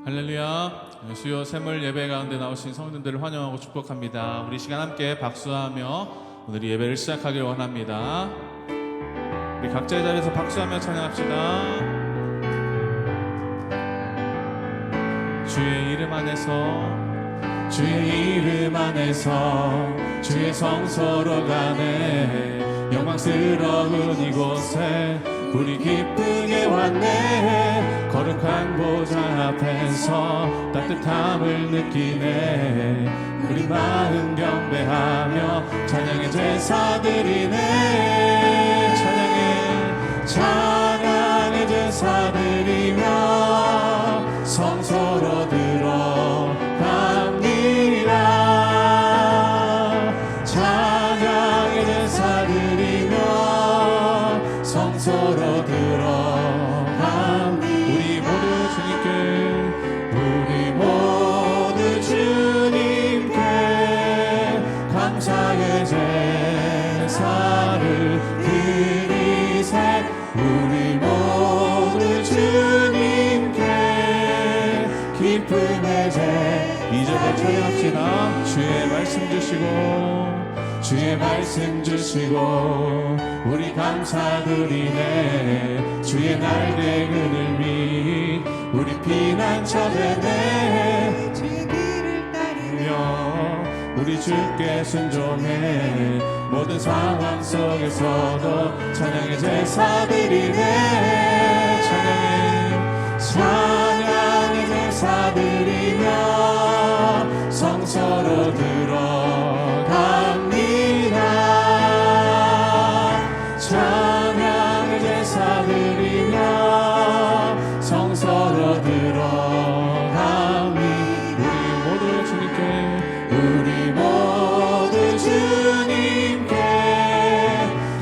할렐루야. 수요 샘물 예배 가운데 나오신 성도들을 환영하고 축복합니다. 우리 시간 함께 박수하며 오늘 예배를 시작하길 원합니다. 우리 각자의 자리에서 박수하며 찬양합시다. 주의 이름 안에서, 주의 이름 안에서 주의 성소로 가네. 영광스러운 이곳에 우리 기쁘게 왔네. 거룩한 보좌 앞에서 따뜻함을 느끼네. 우리 마음 경배하며 찬양의 제사 드리네. 찬양의 제사 드리며 성소로 들어갑니다. 찬양의 제사 드리며 성소로 들어갑니다. 우리 모두 주님께 감사의 제사를 드리세. 우리 모두 주님께 기쁨의 제. 이제부터 찬양합시다. 주의 말씀 주시고 우리 감사드리네. 주의 날개 그늘 밑 우리 피난처 되네. 주의 길을 따르며 우리 주께 순종해. 모든 상황 속에서도 찬양의 제사 드리네. 찬양의 제사 드리며 성소로 들어갑니다. 찬양의 제사 드리며 성소로 들어갑니다. 우리 모두 주님께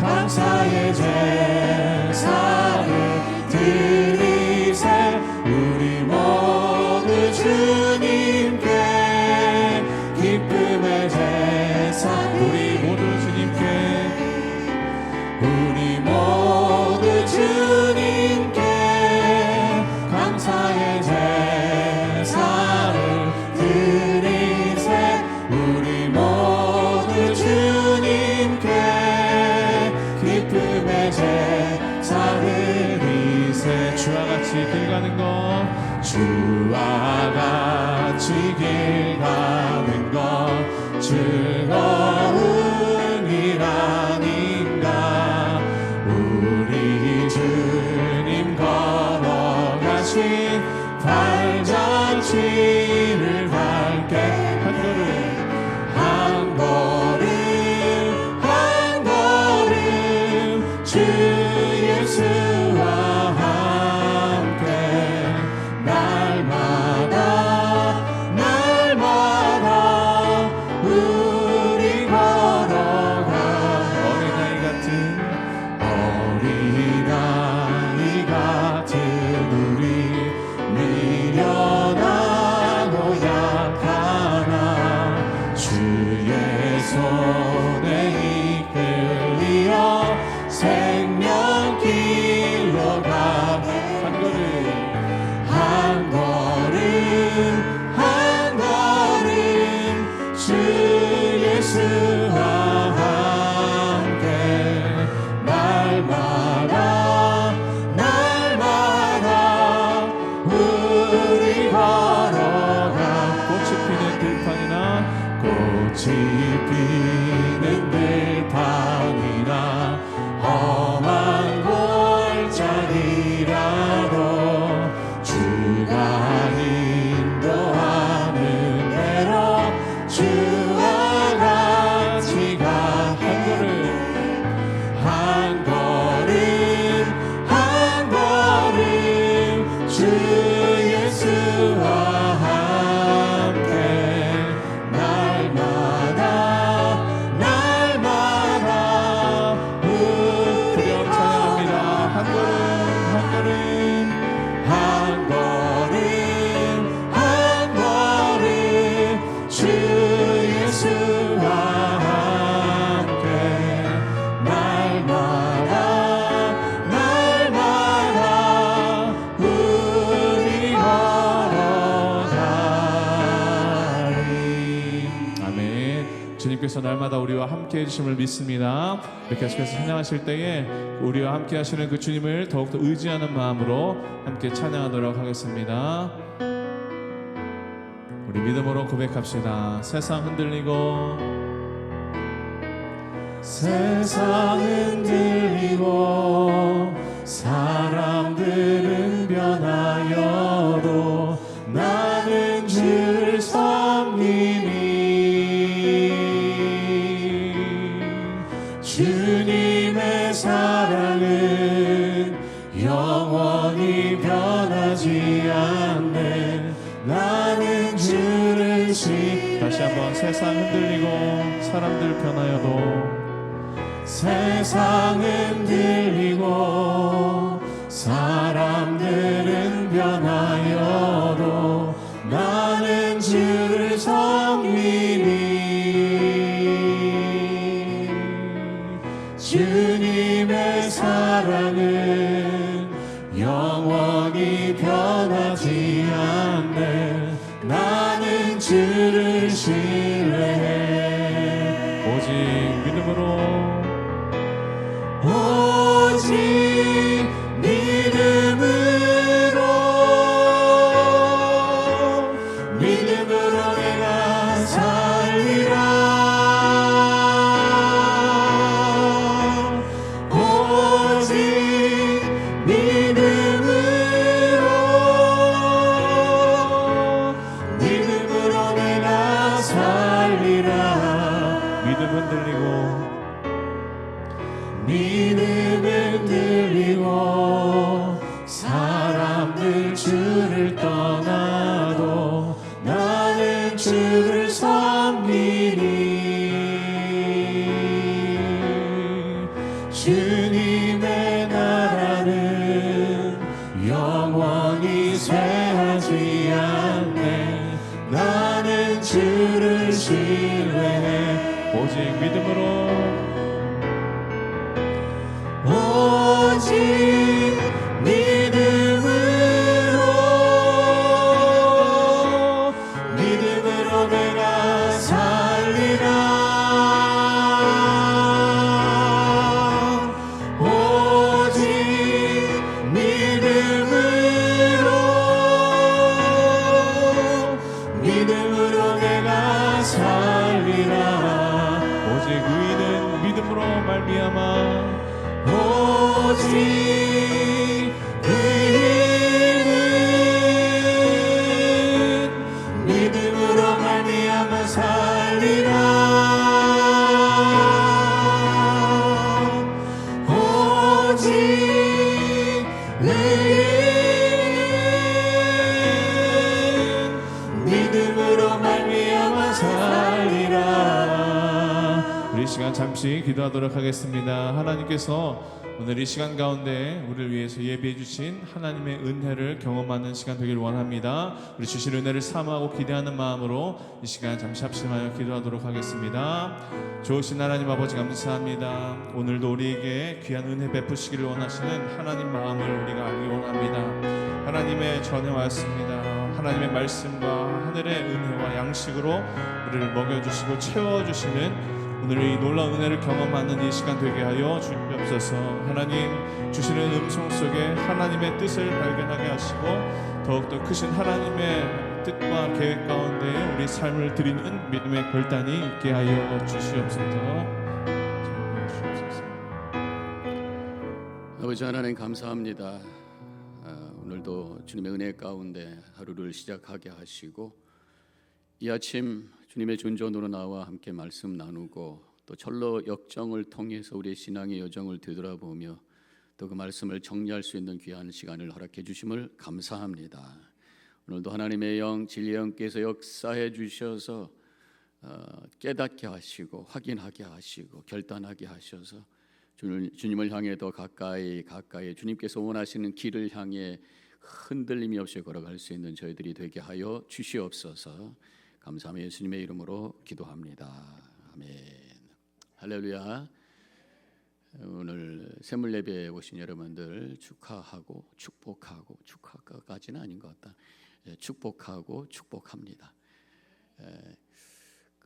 감사의 제사를 드리세. 우리 모두 주님께 기쁨의 제사. 우리 모두 주님께 감사의 제사를 드리세. 우리 모두 주님께 기쁨의 제사 드리세. 주와 같이 길 가는 것, 주와 같이 길 가는 것 즐거운 일 아닌가. 우리 주님 걸어가신 발자취를 밟게 한 걸음 주 예수와 함께 날마다 우리 걸어가. 어린아이 같은 우리 미련하고 약하나 주의 손에 이끌리어 생명길로 가. 한 걸음 주 예수와 함께 날마다 우리 걸어가. 꽃이 피는 들판이나 험한 골짜기라도 주가 인도하는 대로 주와 같이 가. 한 걸음 주 예수와 함께 날마다 주님께서 날마다 우리와 함께 해주심을 믿습니다. 이렇게 계속해서 찬양하실 때에 우리와 함께 하시는 그 주님을 더욱더 의지하는 마음으로 함께 찬양하도록 하겠습니다. 우리 믿음으로 고백합시다. 세상 흔들리고 사람들은 변하여도 나는 주를 섬기니 주님의 사랑은 영원히 변하지 않네. 나는 주를 다시 한번 세상 흔들리고 사람들 변하여도 세상 흔들리고 사람들은 변하여도 나는 주를 섬기니 주님의 사랑은 영원히 변하지 않네. 나는 주를 신뢰해 오직 믿음으로 내가 살리라. 오직 믿음으로 내가 살리라. 믿음은 들리고 사람들 주를 떠나도 나는 주를 섬기니 주님의 나라는 영원히 쇠하지 않네. 나는 주를 신뢰해 오직 믿음으로 내가 살리라. 오직 믿음으로 내가 살리라. 오직 의인은 믿음으로 말미암아 오직 의인은 믿음으로 말미암아 살리라. 오직 의인은 믿음으로 말미암아 살리라. 우리 시간 잠시 기도하도록 하겠습니다. 하나님께서 오늘 이 시간 가운데 우리를 위해서 예비해 주신 하나님의 은혜를 경험하는 시간 되길 원합니다. 우리 주신 은혜를 사모하고 기대하는 마음으로 이 시간 잠시 합심하여 기도하도록 하겠습니다. 좋으신 하나님 아버지 감사합니다. 오늘도 우리에게 귀한 은혜 베푸시기를 원하시는 하나님 마음을 우리가 알기 원합니다. 하나님의 전해 왔습니다. 하나님의 말씀과 하늘의 은혜와 양식으로 우리를 먹여주시고 채워주시는 오늘 이 놀라운 은혜를 경험하는 이 시간 되게 하여 주옵소서. 하나님 주시는 음성 속에 하나님의 뜻을 발견하게 하시고 더욱더 크신 하나님의 뜻과 계획 가운데 우리 삶을 드리는 믿음의 결단이 있게 하여 주시옵소서. 아버지 하나님 감사합니다. 오늘도 주님의 은혜 가운데 하루를 시작하게 하시고 이 아침 주님의 존전으로 나와 함께 말씀 나누고 또 철로 역정을 통해서 우리의 신앙의 여정을 되돌아보며 또 그 말씀을 정리할 수 있는 귀한 시간을 허락해 주심을 감사합니다. 오늘도 하나님의 영 진리의 영께서 역사해 주셔서 깨닫게 하시고 확인하게 하시고 결단하게 하셔서 주님을 향해 더 가까이 주님께서 원하시는 길을 향해 흔들림이 없이 걸어갈 수 있는 저희들이 되게 하여 주시옵소서. 감사하며 예수님의 이름으로 기도합니다. 아멘. 할렐루야. 오늘 샘물 예배에 오신 여러분들 축하하고 축복하고 축하까지는 아닌 것 같다. 축복하고 축복합니다.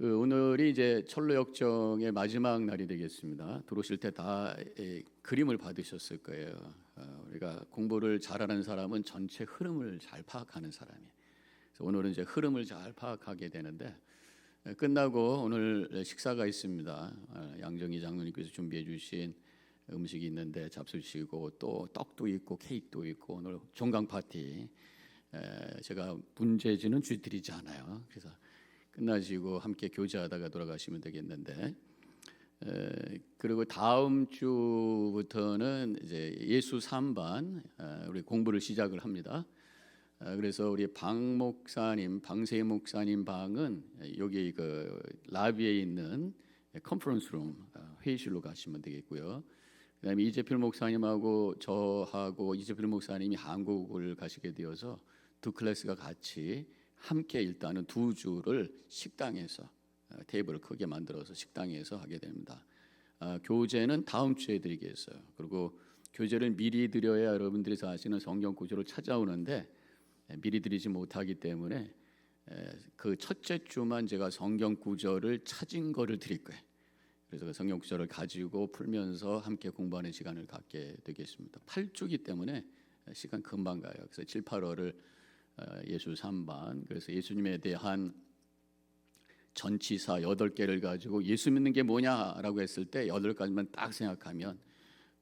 오늘이 이제 철로역정의 마지막 날이 되겠습니다. 들어오실 때 다 그림을 받으셨을 거예요. 우리가 공부를 잘하는 사람은 전체 흐름을 잘 파악하는 사람이에요. 그래서 오늘은 이제 흐름을 잘 파악하게 되는데 끝나고 오늘 식사가 있습니다. 양정희 장로님께서 준비해 주신 음식이 있는데 잡수시고 또 떡도 있고 케이크도 있고 오늘 종강 파티 제가 문제지는 드리지 않아요. 그래서 끝나시고 함께 교제하다가 돌아가시면 되겠는데 그리고 다음 주부터는 이제 예수 3반 우리 공부를 시작을 합니다. 그래서 우리 방 목사님, 방세 목사님 방은 여기 그 라비에 있는 컨퍼런스룸 회의실로 가시면 되겠고요. 그다음에 이재필 목사님하고 저하고 이재필 목사님이 한국을 가시게 되어서 두 클래스가 같이 함께 일단은 두 주를 식당에서 테이블을 크게 만들어서 식당에서 하게 됩니다. 교재는 다음 주에 드리겠어요. 그리고 교재를 미리 드려야 여러분들이 아시는 성경 구절을 찾아오는데 미리 드리지 못하기 때문에 그 첫째 주만 제가 성경 구절을 찾은 거를 드릴 거예요. 그래서 그 성경 구절을 가지고 풀면서 함께 공부하는 시간을 갖게 되겠습니다. 8주기 때문에 시간 금방 가요. 그래서 7, 8월을 예수 3반 그래서 예수님에 대한 전치사 8개를 가지고 예수 믿는 게 뭐냐라고 했을 때 8가지만 딱 생각하면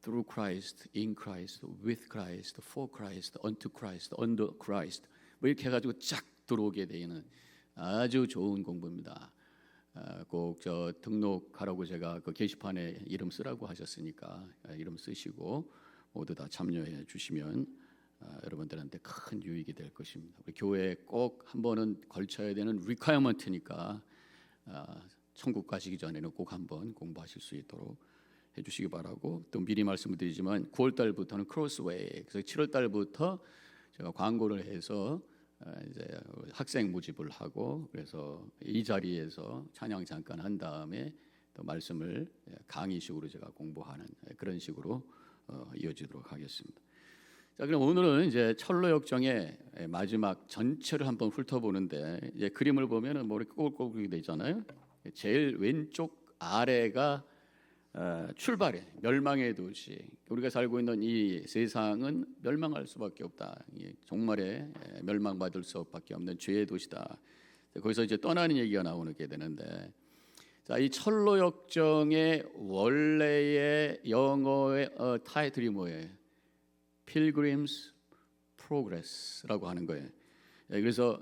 through Christ, in Christ, with Christ, for Christ, unto Christ, under Christ 뭐 이렇게 해가지고 쫙 들어오게 되는 아주 좋은 공부입니다. 꼭 저 등록하라고 제가 그 게시판에 이름 쓰라고 하셨으니까 이름 쓰시고 모두 다 참여해 주시면 여러분들한테 큰 유익이 될 것입니다. 우리 교회에 꼭 한 번은 걸쳐야 되는 리퀘어먼트니까 천국 가시기 전에는 꼭 한번 공부하실 수 있도록 해주시기 바라고 또 미리 말씀을 드리지만 9월 달부터는 크로스웨이 그래서 7월 달부터 제가 광고를 해서 이제 학생 모집을 하고 그래서 이 자리에서 찬양 잠깐 한 다음에 또 말씀을 강의식으로 제가 공부하는 그런 식으로 이어지도록 하겠습니다. 자, 그럼 오늘은 이제 철로역정의 마지막 전체를 한번 훑어보는데 이제 그림을 보면은 머리 꼬불꼬불 되잖아요. 제일 왼쪽 아래가 출발해 멸망의 도시. 우리가 살고 있는 이 세상은 멸망할 수밖에 없다. 정말에 멸망받을 수밖에 없는 죄의 도시다. 거기서 이제 떠나는 얘기가 나오게 되는데, 자, 이 철로역정의 원래의 영어의 타이틀이 뭐예요? Pilgrim's Progress라고 하는 거예요. 그래서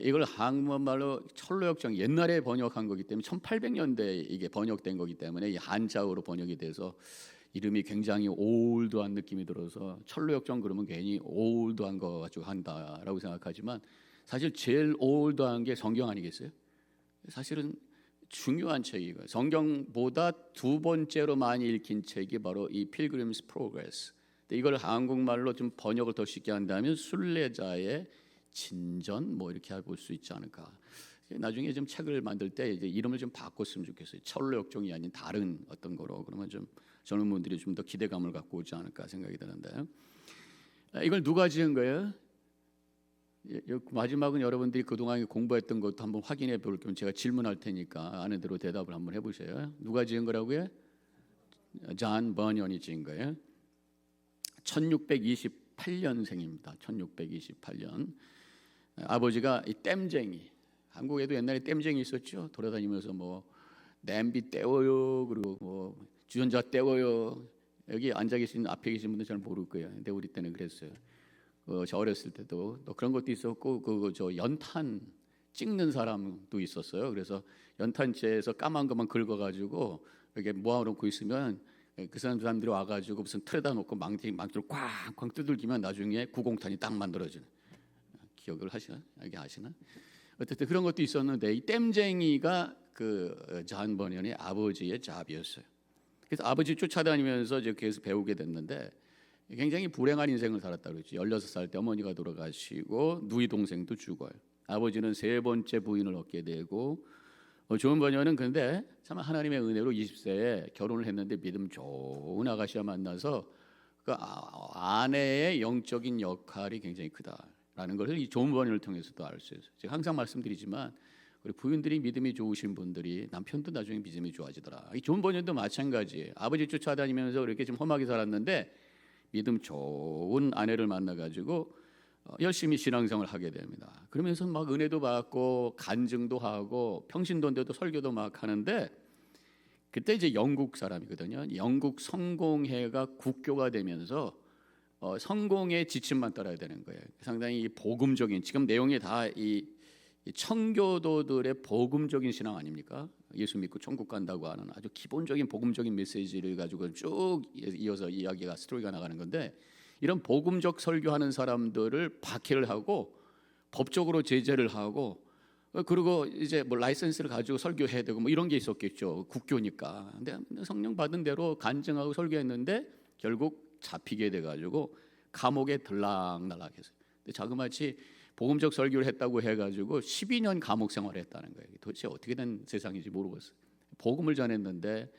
이걸 한국말로 철로역정 옛날에 번역한 거기 때문에 1800년대에 이게 번역된 거기 때문에 이 한자어로 번역이 돼서 이름이 굉장히 올드한 느낌이 들어서 철로역정 그러면 괜히 올드한 거 가지고 한다라고 생각하지만 사실 제일 올드한 게 성경 아니겠어요? 사실은 중요한 책이고 성경보다 두 번째로 많이 읽힌 책이 바로 이 Pilgrim's Progress. 이걸 한국말로 좀 번역을 더 쉽게 한다면 순례자의 진전 뭐 이렇게 볼 수 있지 않을까. 나중에 좀 책을 만들 때 이제 이름을 좀 바꿨으면 좋겠어요. 철로역정이 아닌 다른 어떤 거로 그러면 좀 젊은 분들이 좀 더 기대감을 갖고 오지 않을까 생각이 드는데 이걸 누가 지은 거예요? 마지막은 여러분들이 그동안 공부했던 것도 한번 확인해 볼 겸 제가 질문할 테니까 아는 대로 대답을 한번 해보세요. 누가 지은 거라고요? 존 버년이 지은 거예요. 1628년생입니다. 1628년. 아버지가 이 땜쟁이. 한국에도 옛날에 땜쟁이 있었죠. 돌아다니면서 뭐 냄비 떼워요, 그리고 뭐 주전자 떼워요. 여기 앉아 계신 앞에 계신 분들 잘 모를 거예요. 근데 우리 때는 그랬어요. 저 어렸을 때도 또 그런 것도 있었고, 저 연탄 찍는 사람도 있었어요. 그래서 연탄재에서 까만 것만 긁어가지고 이렇게 모아놓고 있으면 그 사람들이 와가지고 무슨 틀에다 놓고 망치를 꽝꽝 두들기면 나중에 구공탄이 딱 만들어지는 기억을 하시나? 이게 아시나? 어쨌든 그런 것도 있었는데 이 땜쟁이가 그 존 버년의 아버지의 잡이었어요. 그래서 아버지 쫓아다니면서 이제 계속 배우게 됐는데 굉장히 불행한 인생을 살았다 그랬죠. 16살 때 어머니가 돌아가시고 누이 동생도 죽어요. 아버지는 세 번째 부인을 얻게 되고 존 버년은 근데 참 하나님의 은혜로 20세에 결혼을 했는데 믿음 좋은 아가씨와 만나서 그 아내의 영적인 역할이 굉장히 크다라는 것을 이 존 버년을 통해서도 알 수 있어요. 제가 항상 말씀드리지만 그리고 부인들이 믿음이 좋으신 분들이 남편도 나중에 믿음이 좋아지더라. 이 존 버년도 마찬가지예요. 아버지 쫓아다니면서 그렇게 좀 험하게 살았는데 믿음 좋은 아내를 만나가지고 열심히 신앙생활을 하게 됩니다. 그러면서 막 은혜도 받고 간증도 하고 평신도인데도 설교도 막 하는데 그때 이제 영국 사람이거든요. 영국 성공회가 국교가 되면서 성공의 지침만 따라야 되는 거예요. 상당히 복음적인 지금 내용이 다 이 청교도들의 복음적인 신앙 아닙니까? 예수 믿고 천국 간다고 하는 아주 기본적인 복음적인 메시지를 가지고 쭉 이어서 이야기가 스토리가 나가는 건데 이런 복음적 설교하는 사람들을 박해를 하고 법적으로 제재를 하고 그리고 이제 뭐 라이센스를 가지고 설교해야 되고 뭐 이런 게 있었겠죠. 국교니까. 근데 성령 받은 대로 간증하고 설교했는데 결국 잡히게 돼 가지고 감옥에 들락날락했어요. 근데 자그마치 복음적 설교를 했다고 해가지고 12년 감옥 생활을 했다는 거예요. 도대체 어떻게 된 세상인지 모르겠어요. 복음을 전했는데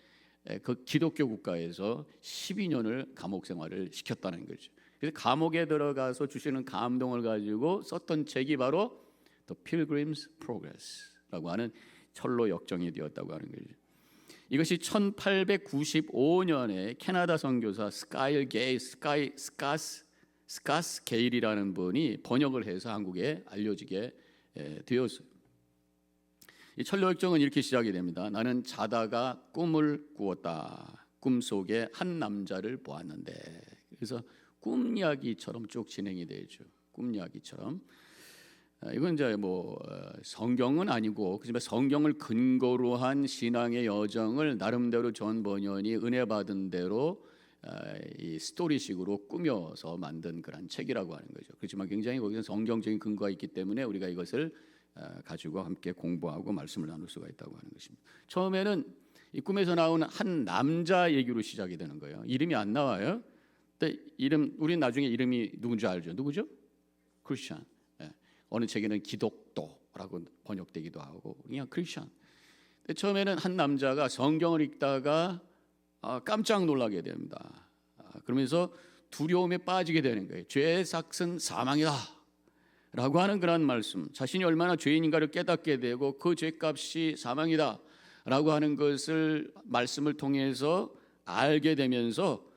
그 기독교 국가에서 12년을 감옥 생활을 시켰다는 거죠. 그래서 감옥에 들어가서 주시는 감동을 가지고 썼던 책이 바로 The Pilgrim's Progress라고 하는 철로 역정이 되었다고 하는 거죠. 이것이 1895년에 캐나다 선교사 스카스 게일이라는 분이 번역을 해서 한국에 알려지게 되었어요. 이 철로역정은 이렇게 시작이 됩니다. 나는 자다가 꿈을 꾸었다. 꿈속에 한 남자를 보았는데 그래서 꿈 이야기처럼 쭉 진행이 되죠. 꿈 이야기처럼. 이건 이제 뭐 성경은 아니고 그지만 성경을 근거로 한 신앙의 여정을 나름대로 존 버년이 은혜 받은 대로 이 스토리식으로 꾸며서 만든 그런 책이라고 하는 거죠. 그렇지만 굉장히 거기서 성경적인 근거가 있기 때문에 우리가 이것을 가지고 함께 공부하고 말씀을 나눌 수가 있다고 하는 것입니다. 처음에는 이 꿈에서 나오는 한 남자 얘기로 시작이 되는 거예요. 이름이 안 나와요. 근데 우리는 나중에 이름이 누군지 알죠. 누구죠? 크리스찬. 어느 책에는 기독도라고 번역되기도 하고 그냥 크리스찬. 처음에는 한 남자가 성경을 읽다가 깜짝 놀라게 됩니다. 그러면서 두려움에 빠지게 되는 거예요. 죄의 삭은 사망이다 라고 하는 그런 말씀, 자신이 얼마나 죄인인가를 깨닫게 되고 그 죄값이 사망이다 라고 하는 것을 말씀을 통해서 알게 되면서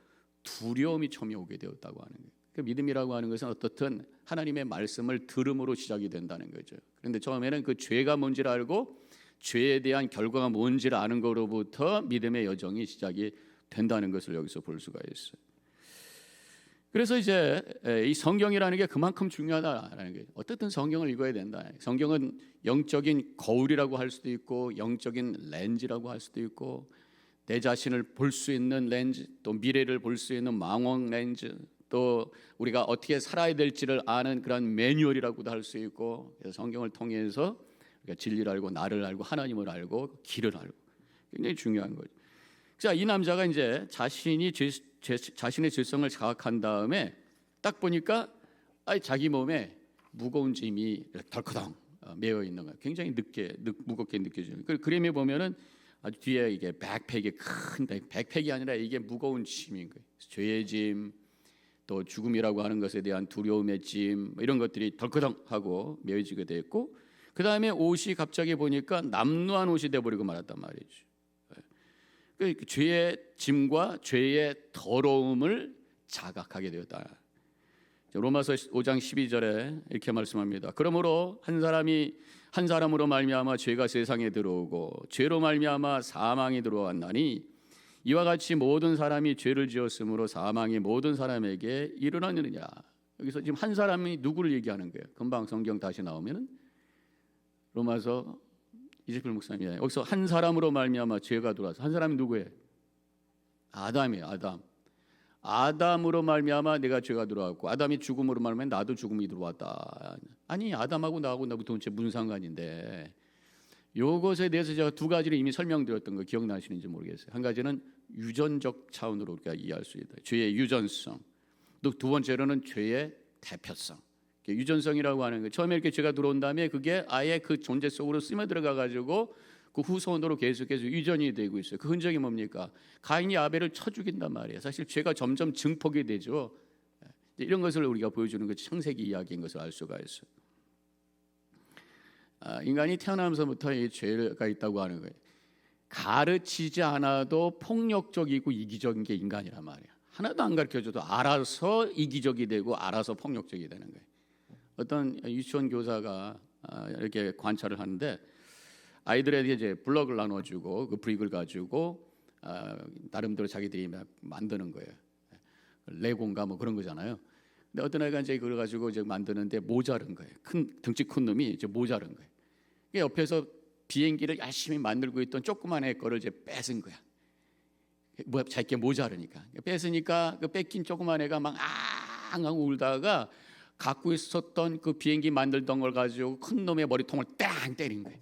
두려움이 처음에 오게 되었다고 하는 거예요. 그 믿음이라고 하는 것은 어떻든 하나님의 말씀을 들음으로 시작이 된다는 거죠. 그런데 처음에는 그 죄가 뭔지를 알고 죄에 대한 결과가 뭔지를 아는 것으로부터 믿음의 여정이 시작이 된다는 것을 여기서 볼 수가 있어요. 그래서 이제 이 성경이라는 게 그만큼 중요하다라는 거예요. 어쨌든 성경을 읽어야 된다. 성경은 영적인 거울이라고 할 수도 있고 영적인 렌즈라고 할 수도 있고 내 자신을 볼 수 있는 렌즈, 또 미래를 볼 수 있는 망원 렌즈, 또 우리가 어떻게 살아야 될지를 아는 그런 매뉴얼이라고도 할 수 있고 그래서 성경을 통해서 우리가 진리를 알고 나를 알고 하나님을 알고 길을 알고 굉장히 중요한 거죠. 자, 이 남자가 이제 자신의 죄성을 자각한 다음에 딱 보니까 자기 몸에 무거운 짐이 덜커덩 매여 있는 거예요. 굉장히 무겁게 느껴지는. 그 그림에 보면은 아주 뒤에 이게 백팩이 큰 백팩이 아니라 이게 무거운 짐인 거예요. 죄의 짐, 또 죽음이라고 하는 것에 대한 두려움의 짐 이런 것들이 덜커덩하고 매여지게 됐고 그 다음에 옷이 갑자기 보니까 남루한 옷이 돼버리고 말았단 말이죠. 그 죄의 짐과 죄의 더러움을 자각하게 되었다. 로마서 5장 12절에 이렇게 말씀합니다. 그러므로 한 사람으로 말미암아 죄가 세상에 들어오고 죄로 말미암아 사망이 들어왔나니 이와 같이 모든 사람이 죄를 지었으므로 사망이 모든 사람에게 이르렀느냐. 여기서 지금 한 사람이 누구를 얘기하는 거예요? 금방 성경 다시 나오면은 로마서 이세필 목사님이에요. 여기서 한 사람으로 말미암아 죄가 들어와서 한 사람이 누구예요? 아담이에요. 아담으로 말미암아 내가 죄가 들어왔고 아담이 죽음으로 말미암아 나도 죽음이 들어왔다. 아니 아담하고 나하고 도대체 무슨 상관인데? 이것에 대해서 제가 두 가지를 이미 설명드렸던 거 기억나시는지 모르겠어요. 한 가지는 유전적 차원으로 우리가 이해할 수 있다. 죄의 유전성. 또 두 번째로는 죄의 대표성. 유전성이라고 하는 거. 처음에 이렇게 죄가 들어온 다음에 그게 아예 그 존재 속으로 스며들어가 가지고 그 후손으로 계속해서 유전이 되고 있어요. 그 흔적이 뭡니까? 가인이 아벨을 쳐 죽인단 말이에요. 사실 죄가 점점 증폭이 되죠. 이런 것을 우리가 보여주는 그 창세기 이야기인 것을 알 수가 있어요. 인간이 태어나면서부터 이 죄가 있다고 하는 거예요. 가르치지 않아도 폭력적이고 이기적인 게 인간이란 말이야. 하나도 안 가르쳐줘도 알아서 이기적이 되고 알아서 폭력적이 되는 거예요. 어떤 유치원 교사가 이렇게 관찰을 하는데 아이들에게 이제 블럭을 나눠주고 그 브릭을 가지고 나름대로 자기들이 막 만드는 거예요. 레고인가 뭐 그런 거잖아요. 근데 어떤 애가 이제 그걸 가지고 이제 만드는데 모자른 거예요. 등치 큰 놈이 이제 모자른 거예요. 옆에서 비행기를 열심히 만들고 있던 조그만 애 거를 이제 뺏은 거야. 뭐 자기게 모자르니까 뺏으니까 그 뺏긴 조그만 애가 막 앙앙 울다가 갖고 있었던 그 비행기 만들던 걸 가지고 큰 놈의 머리통을 땅 때린 거예요.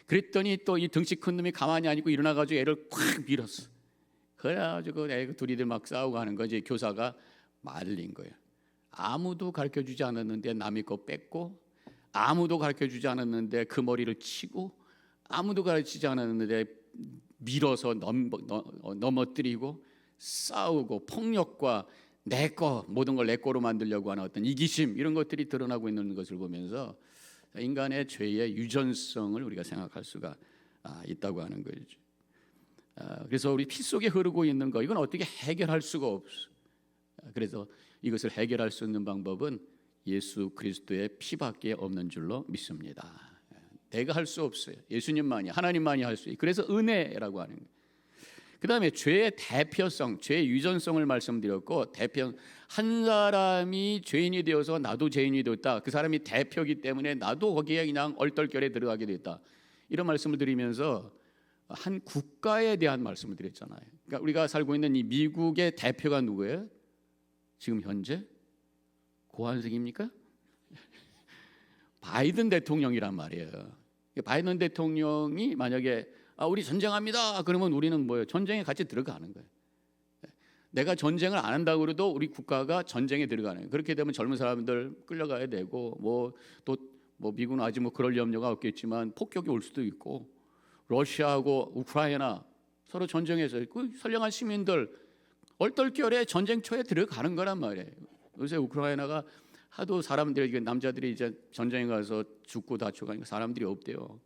그랬더니 또 이 등치 큰 놈이 가만히 안 있고 일어나 가지고 애를 콱 밀었어. 그래가지고 애 둘이들 막 싸우고 하는 거지. 교사가 말린 거예요. 아무도 가르쳐 주지 않았는데 남의 거 뺏고, 아무도 가르쳐 주지 않았는데 그 머리를 치고, 아무도 가르치지 않았는데 밀어서 넘어뜨리고 싸우고 폭력과 내 거 모든 걸 내 거로 만들려고 하는 어떤 이기심 이런 것들이 드러나고 있는 것을 보면서 인간의 죄의 유전성을 우리가 생각할 수가 있다고 하는 거죠. 그래서 우리 피 속에 흐르고 있는 거 이건 어떻게 해결할 수가 없어. 그래서 이것을 해결할 수 있는 방법은 예수 그리스도의 피밖에 없는 줄로 믿습니다. 내가 할 수 없어요. 예수님만이 하나님만이 할 수 있어요. 그래서 은혜라고 하는 거예요. 그 다음에 죄의 대표성, 죄의 유전성을 말씀드렸고 한 사람이 죄인이 되어서 나도 죄인이 되었다. 그 사람이 대표이기 때문에 나도 거기에 그냥 얼떨결에 들어가게 됐다. 이런 말씀을 드리면서 한 국가에 대한 말씀을 드렸잖아요. 그러니까 우리가 살고 있는 이 미국의 대표가 누구예요? 지금 현재 고환석입니까? 바이든 대통령이란 말이에요. 바이든 대통령이 만약에 우리 전쟁합니다. 그러면 우리는 뭐예요? 전쟁에 같이 들어가는 거예요. 내가 전쟁을 안 한다고 해도 우리 국가가 전쟁에 들어가는 거예요. 그렇게 되면 젊은 사람들 끌려가야 되고 또 미국은 아직 그럴 염려가 없겠지만 폭격이 올 수도 있고 러시아하고 우크라이나 서로 전쟁에서 그 선량한 시민들 얼떨결에 전쟁터에 들어가는 거란 말이에요. 요새 우크라이나가 하도 사람들이 남자들이 이제 전쟁에 가서 죽고 다치고 가니까 사람들이 없대요.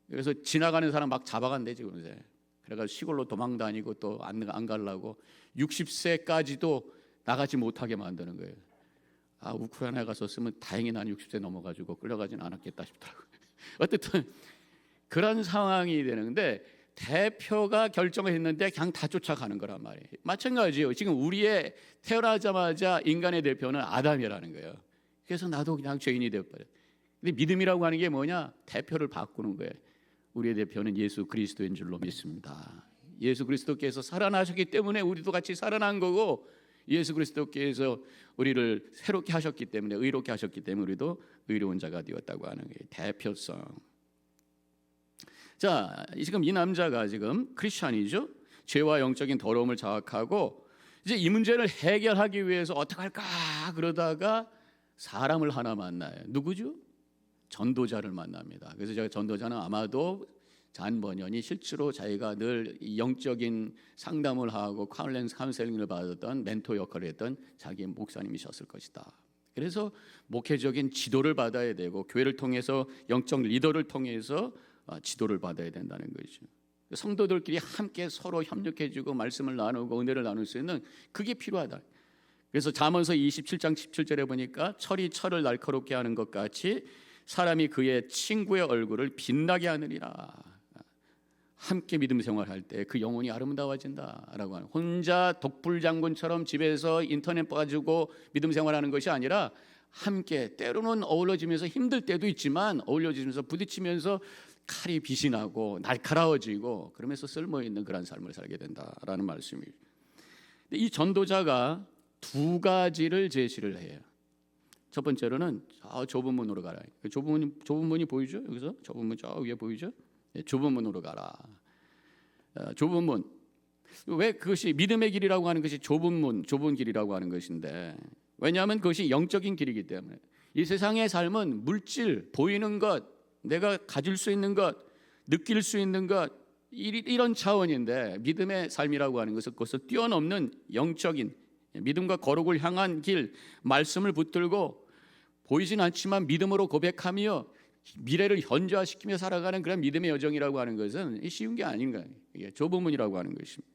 그래서 지나가는 사람 막 잡아간대 지금 이제. 그래가지고 시골로 도망 다니고 또 안 가려고 60세까지도 나가지 못하게 만드는 거예요. 우크라이나에 갔었으면 다행히 난 60세 넘어가지고 끌려가진 않았겠다 싶더라고요. 어쨌든 그런 상황이 되는데 대표가 결정을 했는데 그냥 다 쫓아가는 거란 말이에요. 마찬가지예요. 지금 우리의 태어나자마자 인간의 대표는 아담이라는 거예요. 그래서 나도 그냥 죄인이 되어버려요. 근데 믿음이라고 하는 게 뭐냐? 대표를 바꾸는 거예요. 우리의 대표는 예수 그리스도인 줄로 믿습니다. 예수 그리스도께서 살아나셨기 때문에 우리도 같이 살아난 거고 예수 그리스도께서 우리를 새롭게 하셨기 때문에 의롭게 하셨기 때문에 우리도 의로운 자가 되었다고 하는 거예요. 대표성. 자, 지금 이 남자가 지금 크리스찬이죠. 죄와 영적인 더러움을 자각하고 이제 이 문제를 해결하기 위해서 어떻게 할까 그러다가 사람을 하나 만나요. 누구죠? 전도자를 만납니다. 그래서 제가 전도자는 아마도 잔 버년이 실제로 자기가 늘 영적인 상담을 하고 카운셀링을 받았던 멘토 역할을 했던 자기 목사님이셨을 것이다. 그래서 목회적인 지도를 받아야 되고 교회를 통해서 영적 리더를 통해서 지도를 받아야 된다는 거죠. 성도들끼리 함께 서로 협력해주고 말씀을 나누고 은혜를 나눌 수 있는 그게 필요하다. 그래서 잠언서 27장 17절에 보니까 철이 철을 날카롭게 하는 것 같이 사람이 그의 친구의 얼굴을 빛나게 하느니라. 함께 믿음 생활할 때 그 영혼이 아름다워진다라고 하는, 혼자 독불장군처럼 집에서 인터넷 봐주고 믿음 생활하는 것이 아니라 함께 때로는 어우러지면서 힘들 때도 있지만 어울려지면서 부딪히면서 칼이 빛이 나고 날카로워지고 그러면서 쓸모있는 그런 삶을 살게 된다라는 말씀이에요. 이 전도자가 두 가지를 제시를 해요. 첫 번째로는 좁은 문으로 가라. 좁은 문이 보이죠? 여기서 좁은 문 저 위에 보이죠? 좁은 문으로 가라. 좁은 문. 왜 그것이 믿음의 길이라고 하는 것이 좁은 문, 좁은 길이라고 하는 것인데, 왜냐하면 그것이 영적인 길이기 때문에. 이 세상의 삶은 물질, 보이는 것, 내가 가질 수 있는 것, 느낄 수 있는 것, 이런 차원인데, 믿음의 삶이라고 하는 것은 그것을 뛰어넘는 영적인 믿음과 거룩을 향한 길, 말씀을 붙들고 보이진 않지만 믿음으로 고백하며 미래를 현저화시키며 살아가는 그런 믿음의 여정이라고 하는 것은 쉬운 게 아닌가. 이게 좁은 문이라고 하는 것입니다.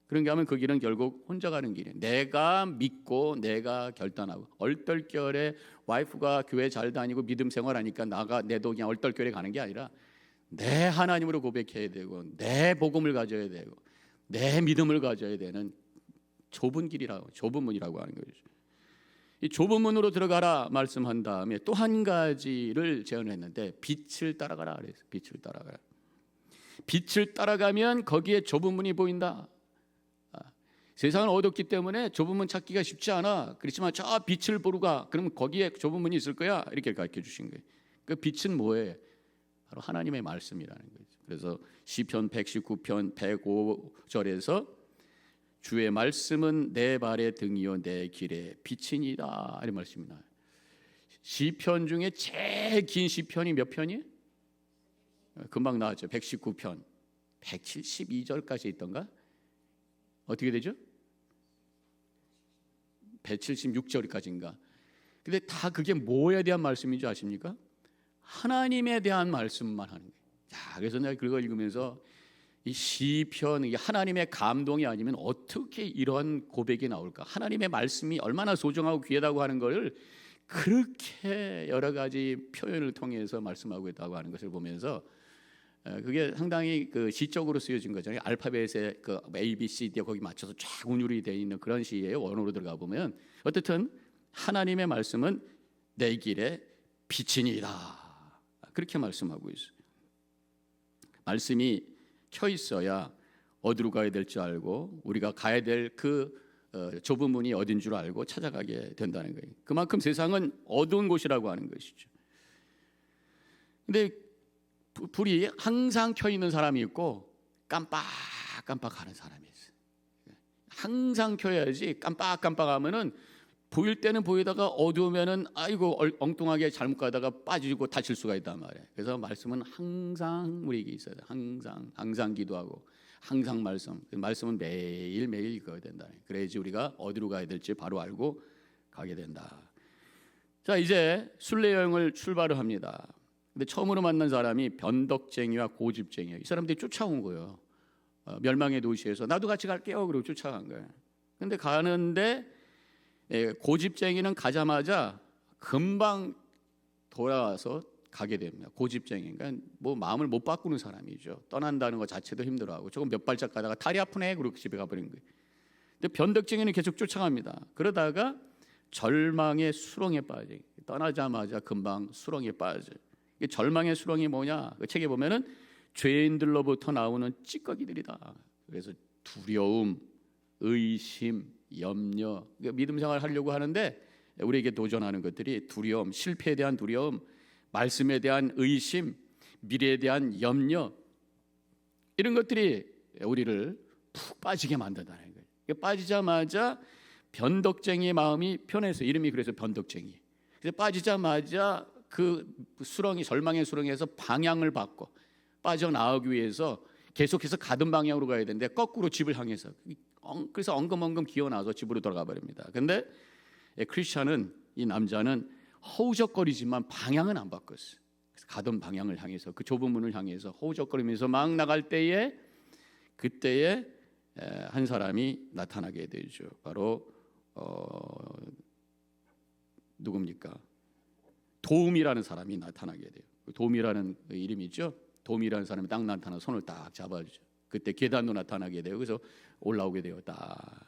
그런가 하면 그 길은 결국 혼자 가는 길이에요. 내가 믿고 내가 결단하고, 얼떨결에 와이프가 교회 잘 다니고 믿음 생활하니까 내도 그냥 얼떨결에 가는 게 아니라 내 하나님으로 고백해야 되고, 내 복음을 가져야 되고, 내 믿음을 가져야 되는 좁은 길이라고, 좁은 문이라고 하는 거죠. 이 좁은 문으로 들어가라 말씀한 다음에 또 한 가지를 제안했는데, 빛을 따라가라 그랬어요. 빛을 따라가라. 빛을 따라가면 거기에 좁은 문이 보인다. 세상은 어둡기 때문에 좁은 문 찾기가 쉽지 않아. 그렇지만 저 빛을 보러 가. 그러면 거기에 좁은 문이 있을 거야. 이렇게 가르쳐 주신 거예요. 그 빛은 뭐예요? 바로 하나님의 말씀이라는 거죠. 그래서 시편 119편 105절에서 주의 말씀은 내 발의 등이요 내 길의 빛이니이다, 이런 말씀이 나와요. 시편 중에 제일 긴 시편이 몇 편이에요? 금방 나왔죠. 119편 172절까지 있던가? 어떻게 되죠? 176절까지인가? 근데 다 그게 뭐에 대한 말씀인 줄 아십니까? 하나님에 대한 말씀만 하는 거예요. 자, 그래서 내가 그걸 읽으면서 이 시편, 이게 하나님의 감동이 아니면 어떻게 이런 고백이 나올까? 하나님의 말씀이 얼마나 소중하고 귀하다고 하는 것을 그렇게 여러 가지 표현을 통해서 말씀하고 있다고 하는 것을 보면서, 그게 상당히 그 시적으로 쓰여진 거잖아요. 알파벳의 그 A, B, C, D 거기 맞춰서 쫙 운율이 되어 있는 그런 시예요. 원어로 들어가 보면 어쨌든 하나님의 말씀은 내 길의 빛이니이다, 그렇게 말씀하고 있어요. 말씀이 켜 있어야 어디로 가야 될 줄 알고, 우리가 가야 될 그 좁은 문이 어딘 줄 알고 찾아가게 된다는 거예요. 그만큼 세상은 어두운 곳이라고 하는 것이죠. 근데 불이 항상 켜 있는 사람이 있고 깜빡깜빡하는 사람이 있어요. 항상 켜야지 깜빡깜빡하면은 보일 때는 보이다가 어두우면은 아이고 엉뚱하게 잘못 가다가 빠지고 다칠 수가 있단 말이에요. 그래서 말씀은 항상 우리에게 있어야 돼요. 항상 기도하고 항상 말씀은 매일매일 읽어야 된다. 그래야지 우리가 어디로 가야 될지 바로 알고 가게 된다. 자, 이제 순례 여행을 출발을 합니다. 근데 처음으로 만난 사람이 변덕쟁이와 고집쟁이에요. 이 사람들이 쫓아온 거예요. 멸망의 도시에서 나도 같이 갈게요, 그리고 쫓아간 거예요. 근데 가는데 고집쟁이는 가자마자 금방 돌아와서 가게 됩니다. 고집쟁이니까 뭐 마음을 못 바꾸는 사람이죠. 떠난다는 것 자체도 힘들어하고, 조금 몇 발짝 가다가 다리 아프네 그러고 집에 가버린 거예요. 근데 변덕쟁이는 계속 쫓아갑니다. 그러다가 절망의 수렁에 빠져. 떠나자마자 금방 수렁에 빠져. 절망의 수렁이 뭐냐? 그 책에 보면은 죄인들로부터 나오는 찌꺼기들이다. 그래서 두려움, 의심, 염려, 믿음 생활 하려고 하는데 우리에게 도전하는 것들이 두려움, 실패에 대한 두려움, 말씀에 대한 의심, 미래에 대한 염려, 이런 것들이 우리를 푹 빠지게 만든다는 거예요. 빠지자마자 변덕쟁이의 마음이 편해서, 이름이 그래서 변덕쟁이. 그래서 빠지자마자 그 수렁이, 절망의 수렁에서 방향을 바꿔 빠져나오기 위해서 계속해서 가던 방향으로 가야 되는데 거꾸로 집을 향해서, 그래서 엉금엉금 기어나와서 집으로 돌아가 버립니다. 근데 크리스찬은, 이 남자는 허우적거리지만 방향은 안 바꿨어요. 그래서 가던 방향을 향해서, 그 좁은 문을 향해서 허우적거리면서 막 나갈 때에, 그때에 한 사람이 나타나게 되죠. 바로 누굽니까? 도움이라는 사람이 나타나게 돼요. 도움이라는 이름이죠. 도움이라는 사람이 딱 나타나 손을 딱 잡아주죠. 그때 계단도 나타나게 돼요. 그래서 올라오게 되었다.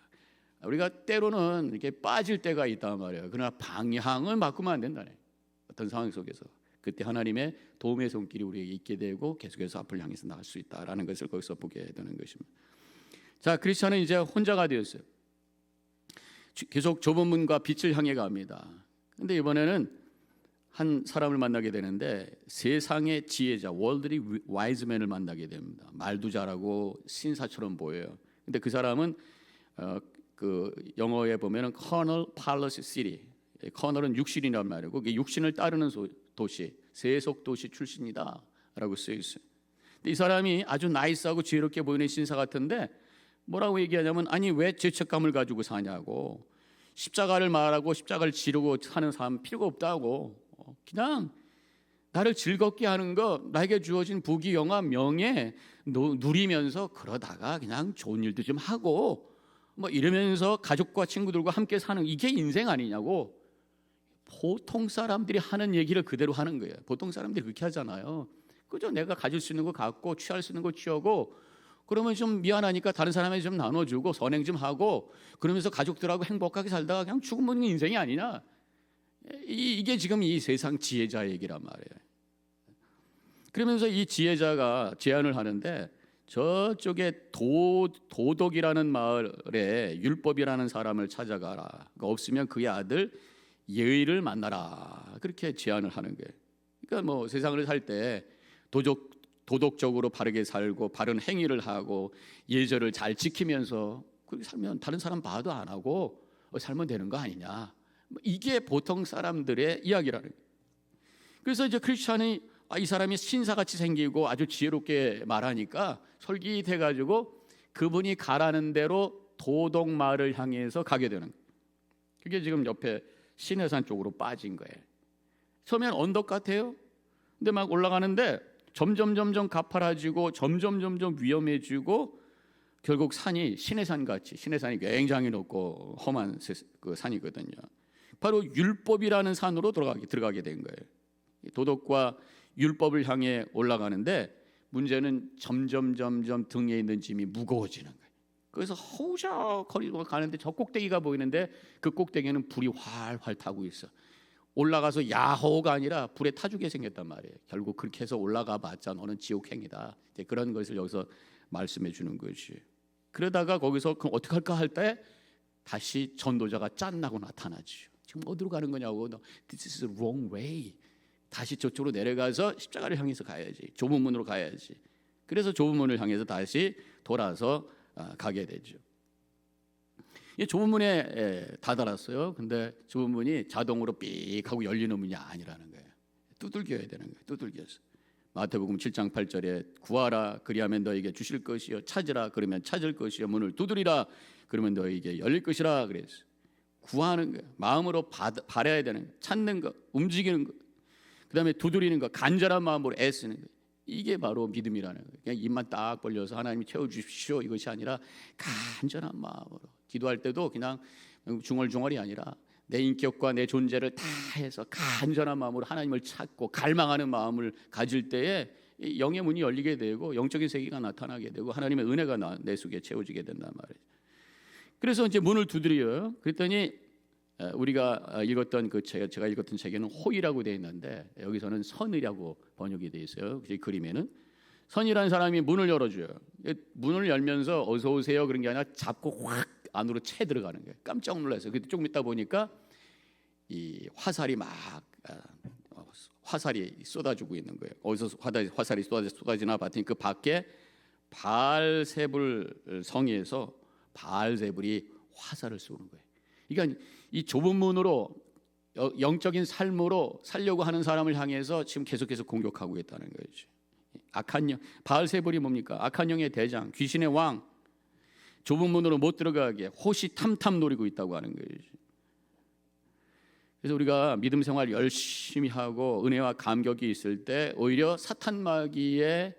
우리가 때로는 이렇게 빠질 때가 있단 말이에요. 그러나 방향을 바꾸면 안 된다네. 어떤 상황 속에서 그때 하나님의 도움의 손길이 우리에게 있게 되고 계속해서 앞을 향해서 나갈 수 있다라는 것을 거기서 보게 되는 것입니다. 자, 크리스찬은 이제 혼자가 되었어요. 계속 좁은 문과 빛을 향해 갑니다. 근데 이번에는 한 사람을 만나게 되는데, 세상의 지혜자, 월드리 와이즈맨을 만나게 됩니다. 말도 잘하고 신사처럼 보여요. 근데 그 사람은 그 영어에 보면은 커널 팔러스 시티, 커널은 육신이란 말이고, 육신을 따르는 도시, 세속 도시 출신이다라고 쓰여 있어요. 근데 이 사람이 아주 나이스하고 지혜롭게 보이는 신사 같은데 뭐라고 얘기하냐면, 아니 왜 죄책감을 가지고 사냐고, 십자가를 말하고 십자가를 지르고 사는 사람 필요가 없다고, 그냥 나를 즐겁게 하는 거, 나에게 주어진 부귀 영화 명예 누리면서 그러다가 그냥 좋은 일도 좀 하고 뭐 이러면서 가족과 친구들과 함께 사는 이게 인생 아니냐고. 보통 사람들이 하는 얘기를 그대로 하는 거예요. 보통 사람들이 그렇게 하잖아요. 그죠? 내가 가질 수 있는 거 갖고 취할 수 있는 거 취하고 그러면 좀 미안하니까 다른 사람에게 좀 나눠주고 선행 좀 하고 그러면서 가족들하고 행복하게 살다가 그냥 죽으면 인생이 아니냐. 이게 지금 이 세상 지혜자 얘기란 말이에요. 그러면서 이 지혜자가 제안을 하는데 저쪽에 도덕이라는 마을에 율법이라는 사람을 찾아가라. 없으면 그의 아들 예의를 만나라. 그렇게 제안을 하는 거예요. 그러니까 뭐 세상을 살 때 도덕적으로 바르게 살고 바른 행위를 하고 예절을 잘 지키면서 그렇게 살면 다른 사람 봐도 안 하고 살면 되는 거 아니냐. 이게 보통 사람들의 이야기라는 거예요. 그래서 이제 크리스찬이 이 사람이 신사같이 생기고 아주 지혜롭게 말하니까 솔깃해 가지고 그분이 가라는 대로 도덕마을을 향해서 가게 되는 거예요. 그게 지금 옆에 시내산 쪽으로 빠진 거예요. 처음엔 언덕 같아요. 근데 막 올라가는데 점점 가파라지고 점점 위험해지고 결국 산이 시내산 같이, 시내산이 굉장히 높고 험한 그 산이거든요. 바로 율법이라는 산으로 들어가게 된 거예요. 도덕과 율법을 향해 올라가는데 문제는 점점 등에 있는 짐이 무거워지는 거예요. 그래서 허우적거리고 가는데 저 꼭대기가 보이는데 그 꼭대기에는 불이 활활 타고 있어. 올라가서 야호가 아니라 불에 타주게 생겼단 말이에요. 결국 그렇게 해서 올라가 봤자 너는 지옥행이다. 이제 그런 것을 여기서 말씀해 주는 것이. 그러다가 거기서 그럼 어떻게 할까 할 때 다시 전도자가 짠나고 나타나죠. 지금 어디로 가는 거냐고. This is the wrong way. 다시 저쪽으로 내려가서 십자가를 향해서 가야지. 좁은 문으로 가야지. 그래서 좁은 문을 향해서 다시 돌아서 가게 되죠. 이 좁은 문에 다다랐어요. 근데 좁은 문이 자동으로 삑 하고 열리는 문이 아니라는 거예요. 두들겨야 되는 거예요. 두들겨서. 마태복음 7장 8절에 구하라 그리하면 너에게 주실 것이요 찾으라 그러면 찾을 것이요 문을 두드리라 그러면 너에게 열릴 것이라 그랬어요. 구하는 거예요. 마음으로 바라야 되는 거예요. 찾는 거, 움직이는 거. 그다음에 두드리는 거, 간절한 마음으로 애쓰는 거. 이게 바로 믿음이라는 거예요. 그냥 입만 딱 벌려서 하나님이 채워주십시오 이것이 아니라 간절한 마음으로 기도할 때도 그냥 중얼중얼이 아니라 내 인격과 내 존재를 다 해서 간절한 마음으로 하나님을 찾고 갈망하는 마음을 가질 때에 영의 문이 열리게 되고 영적인 세계가 나타나게 되고 하나님의 은혜가 내 속에 채워지게 된단 말이에요. 그래서 이제 문을 두드려요. 그랬더니 우리가 읽었던 그 제가 읽었던 책에는 호의라고 되어 있는데 여기서는 선이라고 번역이 되어 있어요. 그 그림에는 선이라는 사람이 문을 열어줘요. 문을 열면서 어서 오세요 그런 게 아니라 잡고 확 안으로 채 들어가는 거예요. 깜짝 놀랐어요. 그때 조금 있다 보니까 이 화살이 화살이 쏟아지고 있는 거예요. 어디서 화살이 쏟아지나 봤더니 그 밖에 바알세불 성에서 바알세불이 화살을 쏘는 거예요. 그러니까 이 좁은 문으로 영적인 삶으로 살려고 하는 사람을 향해서 지금 계속해서 공격하고 있다는 거죠. 악한 영, 바알세불이 뭡니까? 악한 영의 대장, 귀신의 왕, 좁은 문으로 못 들어가게 호시탐탐 노리고 있다고 하는 거예요. 그래서 우리가 믿음 생활 열심히 하고 은혜와 감격이 있을 때 오히려 사탄 마귀의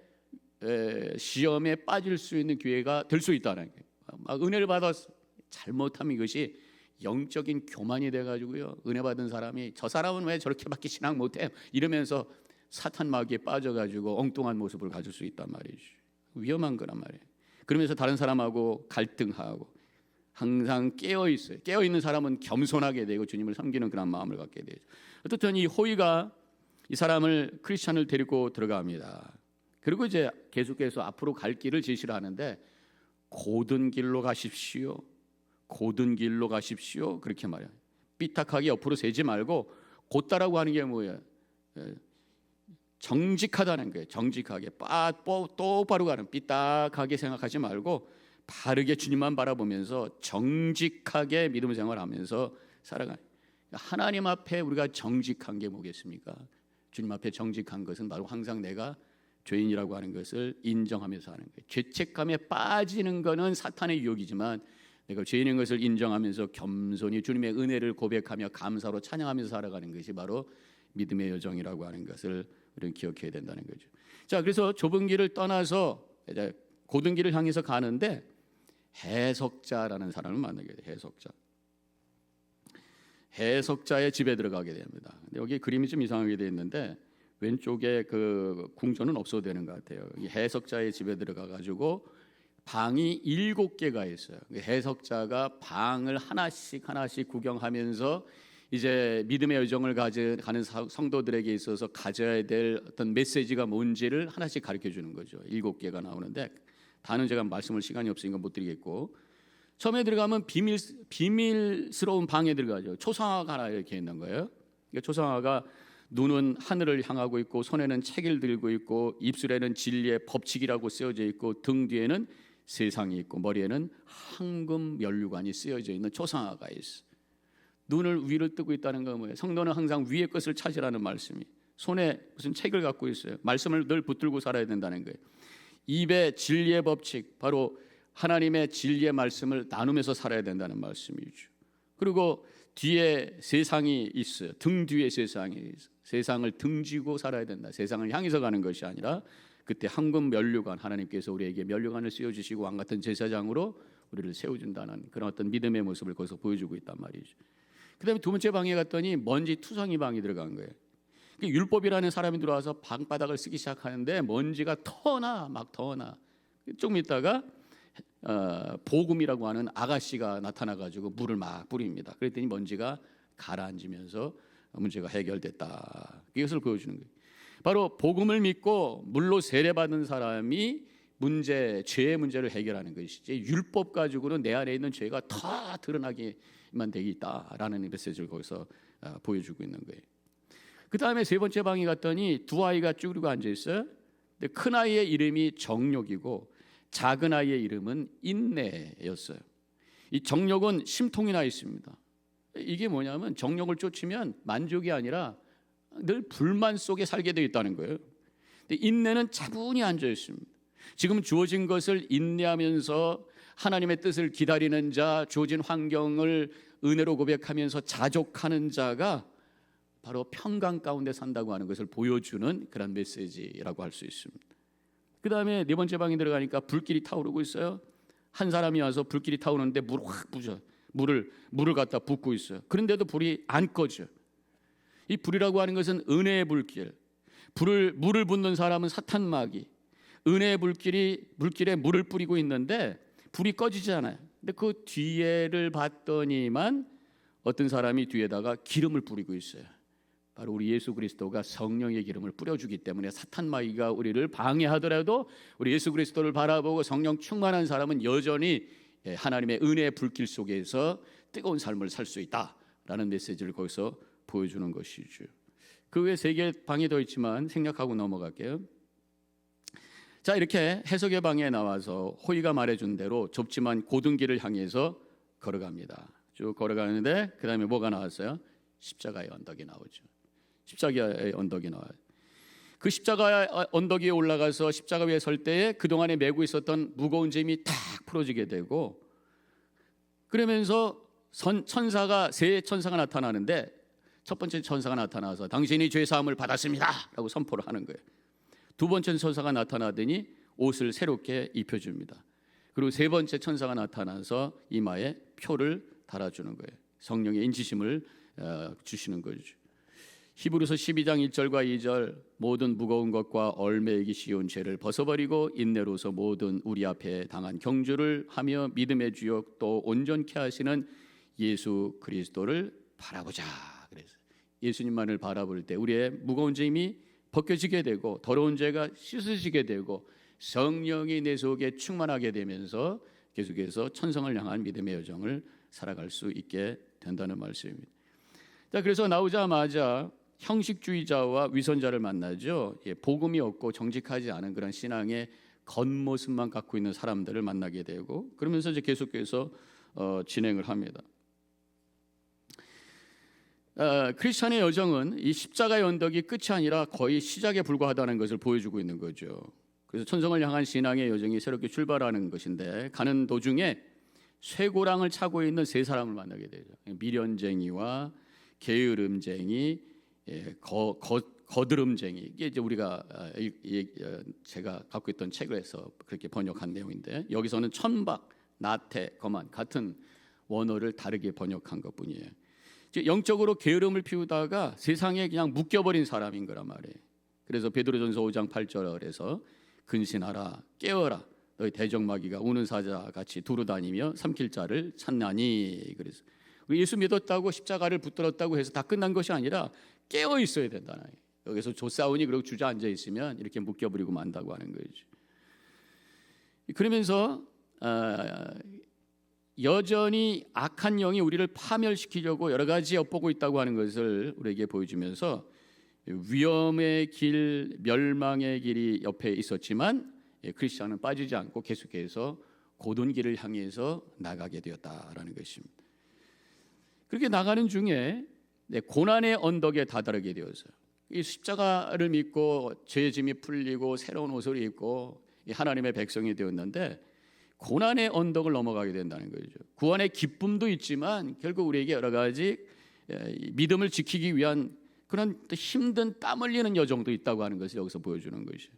시험에 빠질 수 있는 기회가 될 수 있다는 거예요. 막 은혜를 받아서 잘못하면 이것이 영적인 교만이 돼가지고요. 은혜 받은 사람이 저 사람은 왜 저렇게밖에 신앙 못해? 이러면서 사탄 마귀에 빠져가지고 엉뚱한 모습을 가질 수 있단 말이죠. 위험한 거란 말이에요. 그러면서 다른 사람하고 갈등하고 항상 깨어 있어요. 깨어 있는 사람은 겸손하게 되고 주님을 섬기는 그런 마음을 갖게 되죠. 어쨌든 이 호의가 이 사람을 크리스찬을 데리고 들어갑니다. 그리고 이제 계속해서 앞으로 갈 길을 제시를 하는데 고든 길로 가십시오. 고든 길로 가십시오. 그렇게 말해요. 삐딱하게 옆으로 세지 말고 곧다라고 하는 게 뭐예요? 정직하다는 거예요. 정직하게 똑바로 가는 삐딱하게 생각하지 말고 바르게 주님만 바라보면서 정직하게 믿음 생활하면서 살아가는. 하나님 앞에 우리가 정직한 게 뭐겠습니까? 주님 앞에 정직한 것은 바로 항상 내가 죄인이라고 하는 것을 인정하면서 하는 거예요. 죄책감에 빠지는 것은 사탄의 유혹이지만 내가 죄인인 것을 인정하면서 겸손히 주님의 은혜를 고백하며 감사로 찬양하면서 살아가는 것이 바로 믿음의 여정이라고 하는 것을 우리는 기억해야 된다는 거죠. 자, 그래서 좁은 길을 떠나서 이제 고든 길을 향해서 가는데 해석자라는 사람을 만나게 돼요. 해석자의 집에 들어가게 됩니다. 근데 여기 그림이 좀 이상하게 되어 있는데 왼쪽에 그 궁전은 없어도 되는 것 같아요. 이 해석자의 집에 들어가 가지고 방이 7개가 있어요. 해석자가 방을 하나씩 구경하면서 이제 믿음의 여정을 가는 성도들에게 있어서 가져야 될 어떤 메시지가 뭔지를 하나씩 가르쳐 주는 거죠. 7개가 나오는데 다는 제가 말씀을 시간이 없으니까 못 드리겠고, 처음에 들어가면 비밀스러운 방에 들어가죠. 초상화가 하나 이렇게 있는 거예요. 그러니까 초상화가 눈은 하늘을 향하고 있고 손에는 책을 들고 있고 입술에는 진리의 법칙이라고 쓰여져 있고 등 뒤에는 세상이 있고 머리에는 황금 면류관이 쓰여져 있는 초상화가 있어. 눈을 위를 뜨고 있다는 건 뭐예요? 성도는 항상 위의 것을 찾으라는 말씀이. 손에 무슨 책을 갖고 있어요. 말씀을 늘 붙들고 살아야 된다는 거예요. 입에 진리의 법칙, 바로 하나님의 진리의 말씀을 나누면서 살아야 된다는 말씀이죠. 그리고 뒤에 세상이 있어요. 등 뒤에 세상이 있어요. 세상을 등지고 살아야 된다. 세상을 향해서 가는 것이 아니라 그때 황금 면류관, 하나님께서 우리에게 면류관을 씌워주시고 왕 같은 제사장으로 우리를 세워준다는 그런 어떤 믿음의 모습을 거기서 보여주고 있단 말이죠. 그 다음에 두 번째 방에 갔더니 먼지 투성이 방이 들어간 거예요. 율법이라는 사람이 들어와서 방바닥을 쓰기 시작하는데 먼지가 터나. 조금 있다가 복음이라고 하는 아가씨가 나타나가지고 물을 막 뿌립니다. 그랬더니 먼지가 가라앉으면서 문제가 해결됐다. 이것을 보여주는 거예요. 바로 복음을 믿고 물로 세례받은 사람이 죄의 문제를 해결하는 것이지, 율법 가지고는 내 안에 있는 죄가 다 드러나게만 되어 있다라는 메시지를 거기서 보여주고 있는 거예요. 그 다음에 세 번째 방에 갔더니 두 아이가 쭈그리고 앉아 있어요. 근데 큰 아이의 이름이 정욕이고 작은 아이의 이름은 인내였어요. 이 정욕은 심통이 나 있습니다. 이게 뭐냐면 정욕을 쫓으면 만족이 아니라 늘 불만 속에 살게 되어 있다는 거예요. 근데 인내는 차분히 앉아 있습니다. 지금 주어진 것을 인내하면서 하나님의 뜻을 기다리는 자, 주어진 환경을 은혜로 고백하면서 자족하는 자가 바로 평강 가운데 산다고 하는 것을 보여주는 그런 메시지라고 할 수 있습니다. 그 다음에 네 번째 방에 들어가니까 불길이 타오르고 있어요. 한 사람이 와서 불길이 타오르는데 물을 확 부죠. 물을 갖다 붓고 있어요. 그런데도 불이 안 꺼져. 이 불이라고 하는 것은 은혜의 불길. 물을 붓는 사람은 사탄마귀. 은혜의 불길에 물을 뿌리고 있는데 불이 꺼지지 않아요. 근데 그 뒤에를 봤더니만 어떤 사람이 뒤에다가 기름을 뿌리고 있어요. 바로 우리 예수 그리스도가 성령의 기름을 뿌려주기 때문에 사탄마귀가 우리를 방해하더라도 우리 예수 그리스도를 바라보고 성령 충만한 사람은 여전히 하나님의 은혜의 불길 속에서 뜨거운 삶을 살 수 있다라는 메시지를 거기서 보여주는 것이죠. 그 외에 세 개의 방이 더 있지만 생략하고 넘어갈게요. 자, 이렇게 해석의 방에 나와서 호이가 말해준 대로 좁지만 고든 길을 향해서 걸어갑니다. 쭉 걸어가는데 그 다음에 뭐가 나왔어요? 십자가의 언덕이 나오죠. 십자가의 언덕이 나와요. 그 십자가의 언덕 위에 올라가서 십자가 위에 설 때에 그동안에 메고 있었던 무거운 짐이 탁 풀어지게 되고, 그러면서 세 천사가 나타나는데 첫 번째 천사가 나타나서 당신이 죄 사함을 받았습니다 라고 선포를 하는 거예요. 두 번째 천사가 나타나더니 옷을 새롭게 입혀줍니다. 그리고 세 번째 천사가 나타나서 이마에 표를 달아주는 거예요. 성령의 인치심을 주시는 거죠. 히브리서 12장 1절과 2절, 모든 무거운 것과 얼매이기 쉬운 죄를 벗어버리고 인내로서 모든 우리 앞에 당한 경주를 하며 믿음의 주역 또 온전케 하시는 예수 그리스도를 바라보자. 그래서 예수님만을 바라볼 때 우리의 무거운 짐이 벗겨지게 되고 더러운 죄가 씻어지게 되고 성령이 내 속에 충만하게 되면서 계속해서 천성을 향한 믿음의 여정을 살아갈 수 있게 된다는 말씀입니다. 자, 그래서 나오자마자 형식주의자와 위선자를 만나죠. 복음이 없고 정직하지 않은 그런 신앙의 겉모습만 갖고 있는 사람들을 만나게 되고, 그러면서 이제 계속해서 진행을 합니다. 크리스찬의 여정은 이 십자가의 언덕이 끝이 아니라 거의 시작에 불과하다는 것을 보여주고 있는 거죠. 그래서 천성을 향한 신앙의 여정이 새롭게 출발하는 것인데, 가는 도중에 쇠고랑을 차고 있는 세 사람을 만나게 되죠. 미련쟁이와 게으름쟁이, 거드름쟁이, 이게 이제 우리가 제가 갖고 있던 책에서 그렇게 번역한 내용인데, 여기서는 천박, 나태, 거만 같은 원어를 다르게 번역한 것뿐이에요. 영적으로 게으름을 피우다가 세상에 그냥 묶여버린 사람인 거란 말이에요. 그래서 베드로전서 5장 8절에서 근신하라, 깨어라, 너희 대적마귀가 우는 사자 같이 두루다니며 삼킬 자를 찾나니. 그래서 예수 믿었다고 십자가를 붙들었다고 해서 다 끝난 것이 아니라 깨어 있어야 된다는 거예요. 여기서 조싸우니 그리고 주저앉아 있으면 이렇게 묶여버리고 만다고 하는 거죠. 그러면서 여전히 악한 영이 우리를 파멸시키려고 여러 가지 엿보고 있다고 하는 것을 우리에게 보여주면서 위험의 길, 멸망의 길이 옆에 있었지만 크리스천은 빠지지 않고 계속해서 고든 길을 향해서 나가게 되었다라는 것입니다. 그렇게 나가는 중에 고난의 언덕에 다다르게 되어서 이 십자가를 믿고 죄의 짐이 풀리고 새로운 옷을 입고 하나님의 백성이 되었는데 고난의 언덕을 넘어가게 된다는 거죠. 구원의 기쁨도 있지만 결국 우리에게 여러 가지 믿음을 지키기 위한 그런 힘든 땀 흘리는 여정도 있다고 하는 것을 여기서 보여주는 것이죠.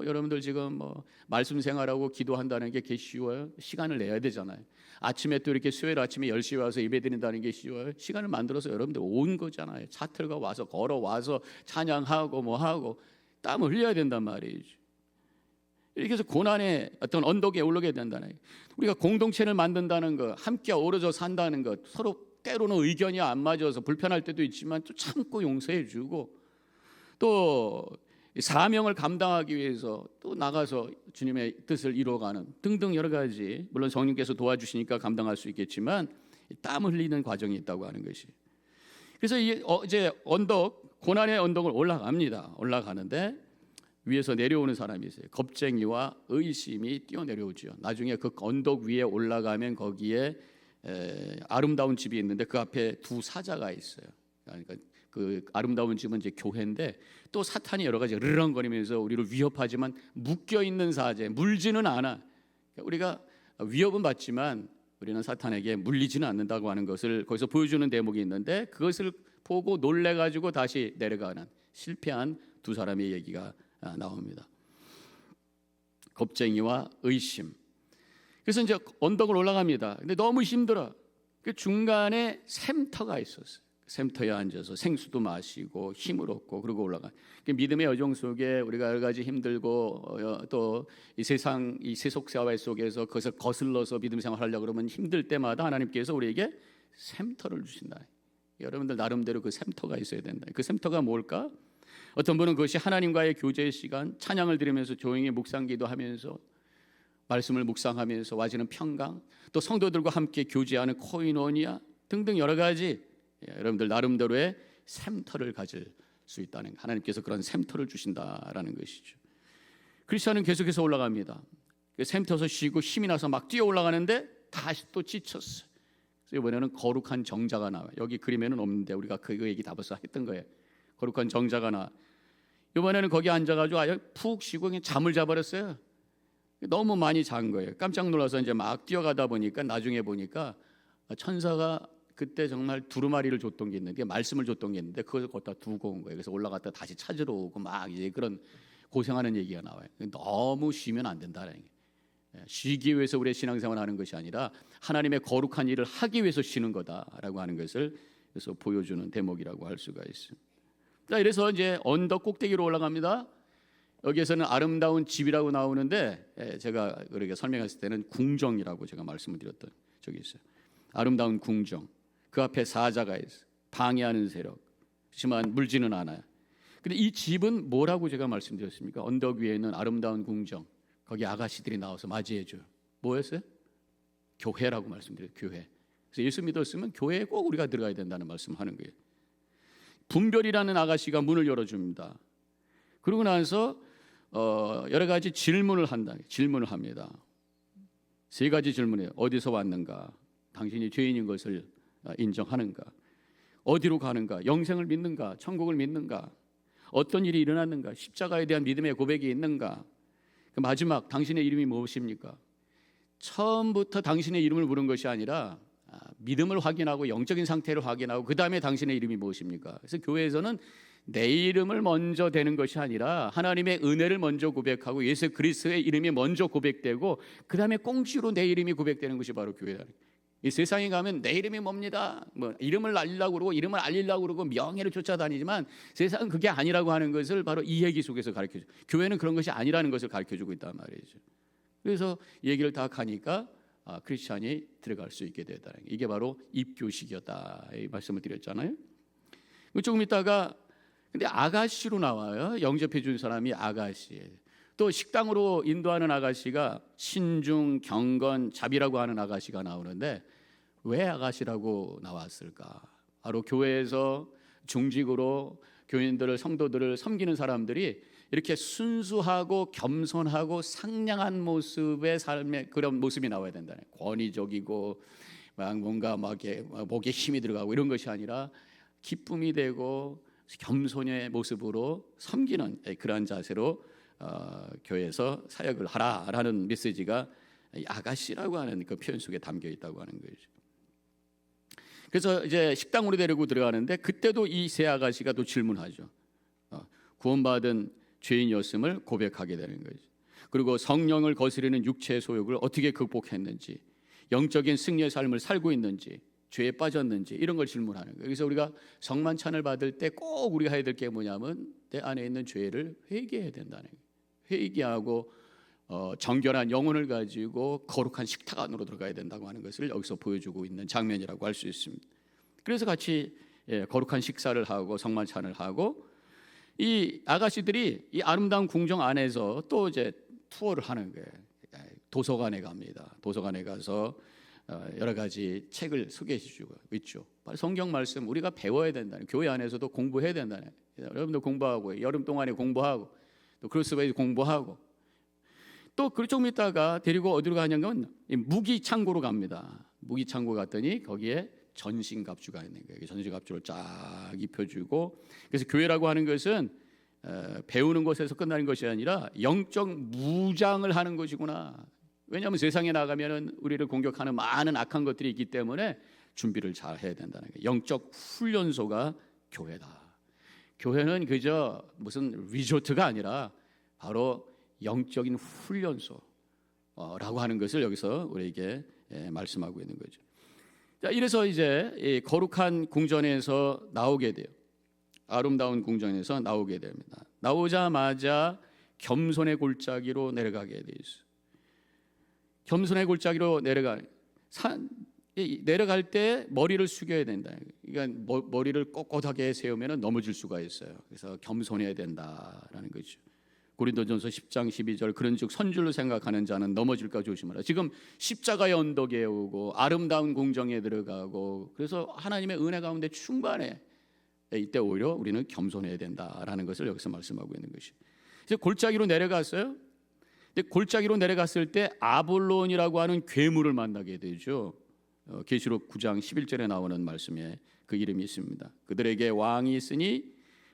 여러분들 지금 말씀 생활하고 기도한다는 게 쉬워요? 시간을 내야 되잖아요. 아침에 또 이렇게 수요일 아침에 10시에 와서 예배 드린다는 게 쉬워요? 시간을 만들어서 여러분들 온 거잖아요. 차틀가 와서 걸어와서 찬양하고 하고 땀을 흘려야 된단 말이죠. 이렇게 해서 고난의 어떤 언덕에 오르게 된다는 거예요. 우리가 공동체를 만든다는 것, 함께 어우러져 산다는 것, 서로 때로는 의견이 안 맞아서 불편할 때도 있지만 또 참고 용서해 주고 또 사명을 감당하기 위해서 또 나가서 주님의 뜻을 이루어가는 등등 여러 가지, 물론 성령께서 도와주시니까 감당할 수 있겠지만 땀 흘리는 과정이 있다고 하는 것이. 그래서 이제 언덕, 고난의 언덕을 올라가는데 위에서 내려오는 사람이 있어요. 겁쟁이와 의심이 뛰어내려오죠. 나중에 그 언덕 위에 올라가면 거기에 아름다운 집이 있는데 그 앞에 두 사자가 있어요. 그러니까 그 아름다운 집은 이제 교회인데 또 사탄이 여러 가지 르렁거리면서 우리를 위협하지만 묶여 있는 사제, 물지는 않아. 우리가 위협은 받지만 우리는 사탄에게 물리지는 않는다고 하는 것을 거기서 보여주는 대목이 있는데 그것을 보고 놀래가지고 다시 내려가는 실패한 두 사람의 얘기가 나옵니다. 겁쟁이와 의심. 그래서 이제 언덕을 올라갑니다. 근데 너무 힘들어. 그 중간에 샘터가 있었어요. 샘터에 앉아서 생수도 마시고 힘을 얻고 그러고 올라가. 믿음의 여정 속에 우리가 여러 가지 힘들고 또 이 세상 이 세속 사회 속에서 그것을 거슬러서 믿음 생활하려고 그러면 힘들 때마다 하나님께서 우리에게 샘터를 주신다. 여러분들 나름대로 그 샘터가 있어야 된다. 그 샘터가 뭘까? 어떤 분은 그것이 하나님과의 교제의 시간, 찬양을 들으면서 조용히 묵상기도하면서 말씀을 묵상하면서 와지는 평강, 또 성도들과 함께 교제하는 코이노니아 등등 여러 가지 여러분들 나름대로의 샘터를 가질 수 있다는, 하나님께서 그런 샘터를 주신다라는 것이죠. 크리스천은 계속해서 올라갑니다. 샘터에서 쉬고 힘이 나서 막 뛰어 올라가는데 다시 또 지쳤어요. 그래서 이번에는 거룩한 정자가 나와요. 여기 그림에는 없는데 우리가 그 얘기 다 벌써 했던 거예요. 거룩한 정자가 나. 이번에는 거기 앉아가지고 아예 푹 쉬고 그냥 잠을 자버렸어요. 너무 많이 잔 거예요. 깜짝 놀라서 이제 막 뛰어가다 보니까 나중에 보니까 천사가 그때 정말 두루마리를 줬던 게 있는데, 말씀을 줬던 게 있는데 그것을 거기다 두고 온 거예요. 그래서 올라갔다 다시 찾으러 오고 막 이제 그런 고생하는 얘기가 나와요. 너무 쉬면 안 된다는 게. 쉬기 위해서 우리의 신앙생활을 하는 것이 아니라 하나님의 거룩한 일을 하기 위해서 쉬는 거다라고 하는 것을 그래서 보여주는 대목이라고 할 수가 있습니다. 자, 이래서 이제 언덕 꼭대기로 올라갑니다. 여기에서는 아름다운 집이라고 나오는데 제가 그렇게 설명했을 때는 궁정이라고 제가 말씀을 드렸던 적이 있어요. 아름다운 궁정. 그 앞에 사자가 있어요. 방해하는 세력. 하지만 물지는 않아요. 근데 이 집은 뭐라고 제가 말씀드렸습니까? 언덕 위에 있는 아름다운 궁정. 거기 아가씨들이 나와서 맞이해줘요. 뭐였어요? 교회라고 말씀드려요. 교회. 그래서 예수 믿었으면 교회에 꼭 우리가 들어가야 된다는 말씀을 하는 거예요. 분별이라는 아가씨가 문을 열어줍니다. 그러고 나서 여러 가지 질문을 합니다. 세 가지 질문이에요. 어디서 왔는가? 당신이 죄인인 것을 인정하는가? 어디로 가는가? 영생을 믿는가? 천국을 믿는가? 어떤 일이 일어났는가? 십자가에 대한 믿음의 고백이 있는가? 그 마지막, 당신의 이름이 무엇입니까? 처음부터 당신의 이름을 물은 것이 아니라 믿음을 확인하고 영적인 상태를 확인하고 그 다음에 당신의 이름이 무엇입니까? 그래서 교회에서는 내 이름을 먼저 대는 것이 아니라 하나님의 은혜를 먼저 고백하고 예수 그리스도의 이름이 먼저 고백되고 그 다음에 꽁시로 내 이름이 고백되는 것이 바로 교회다. 이 세상에 가면 내 이름이 뭡니다, 뭐 이름을 알리려고 그러고 이름을 알리려고 그러고 명예를 쫓아다니지만 세상은 그게 아니라고 하는 것을 바로 이 얘기 속에서 가르쳐줘. 교회는 그런 것이 아니라는 것을 가르쳐주고 있단 말이죠. 그래서 얘기를 다 하니까 크리스찬이 들어갈 수 있게 되다. 이게 바로 입교식이었다 이 말씀을 드렸잖아요. 조금 있다가 근데 아가씨로 나와요. 영접해 준 사람이 아가씨예요. 또 식당으로 인도하는 아가씨가 신중, 경건, 자비라고 하는 아가씨가 나오는데 왜 아가씨라고 나왔을까? 바로 교회에서 중직으로 교인들을, 성도들을 섬기는 사람들이 이렇게 순수하고 겸손하고 상냥한 모습의 삶의 그런 모습이 나와야 된다는 거예요. 권위적이고 뭔가 목에 힘이 들어가고 이런 것이 아니라 기쁨이 되고 겸손의 모습으로 섬기는 그러한 자세로 교회에서 사역을 하라라는 메시지가 아가씨라고 하는 그 표현 속에 담겨 있다고 하는 거죠. 그래서 이제 식당으로 데리고 들어가는데 그때도 이 세 아가씨가 또 질문하죠. 구원받은 죄인이었음을 고백하게 되는 거죠. 그리고 성령을 거스르는 육체의 소욕을 어떻게 극복했는지, 영적인 승리의 삶을 살고 있는지, 죄에 빠졌는지 이런 걸 질문하는 거예요. 그래서 우리가 성만찬을 받을 때 꼭 우리가 해야 될 게 뭐냐면 내 안에 있는 죄를 회개해야 된다는 거예요. 회개하고 정결한 영혼을 가지고 거룩한 식탁 안으로 들어가야 된다고 하는 것을 여기서 보여주고 있는 장면이라고 할 수 있습니다. 그래서 같이 거룩한 식사를 하고 성만찬을 하고 이 아가씨들이 이 아름다운 궁정 안에서 또 이제 투어를 하는 거예요. 도서관에 갑니다. 도서관에 가서 여러 가지 책을 소개해 주고 있죠. 성경 말씀 우리가 배워야 된다는, 교회 안에서도 공부해야 된다는. 여러분들 공부하고 여름 동안에 공부하고 또 크로스베이 공부하고 또 좀 있다가 데리고 어디로 가냐면 무기 창고로 갑니다. 무기 창고 갔더니 거기에 전신갑주가 있는 거예요. 전신갑주를 쫙 입혀주고, 그래서 교회라고 하는 것은 배우는 것에서 끝나는 것이 아니라 영적 무장을 하는 것이구나. 왜냐하면 세상에 나가면은 우리를 공격하는 많은 악한 것들이 있기 때문에 준비를 잘 해야 된다는 거예요. 영적 훈련소가 교회다. 교회는 그저 무슨 리조트가 아니라 바로 영적인 훈련소라고 하는 것을 여기서 우리에게 말씀하고 있는 거죠. 자, 이래서 이제 이 거룩한 궁전에서 나오게 돼요. 아름다운 궁전에서 나오게 됩니다. 나오자마자 겸손의 골짜기로 내려가게 돼 있어요. 겸손의 골짜기로 내려갈 때 머리를 숙여야 된다. 그러니까 머리를 꼿꼿하게 세우면 넘어질 수가 있어요. 그래서 겸손해야 된다라는 거죠. 고린도전서 10장 12절 그런즉 선줄로 생각하는 자는 넘어질까 조심하라. 지금 십자가의 언덕에 오고 아름다운 궁정에 들어가고 그래서 하나님의 은혜 가운데 충만해. 이때 오히려 우리는 겸손해야 된다라는 것을 여기서 말씀하고 있는 것이. 이제 골짜기로 내려갔어요. 근데 골짜기로 내려갔을 때 아볼론이라고 하는 괴물을 만나게 되죠. 계시록 9장 11절에 나오는 말씀에 그 이름이 있습니다. 그들에게 왕이 있으니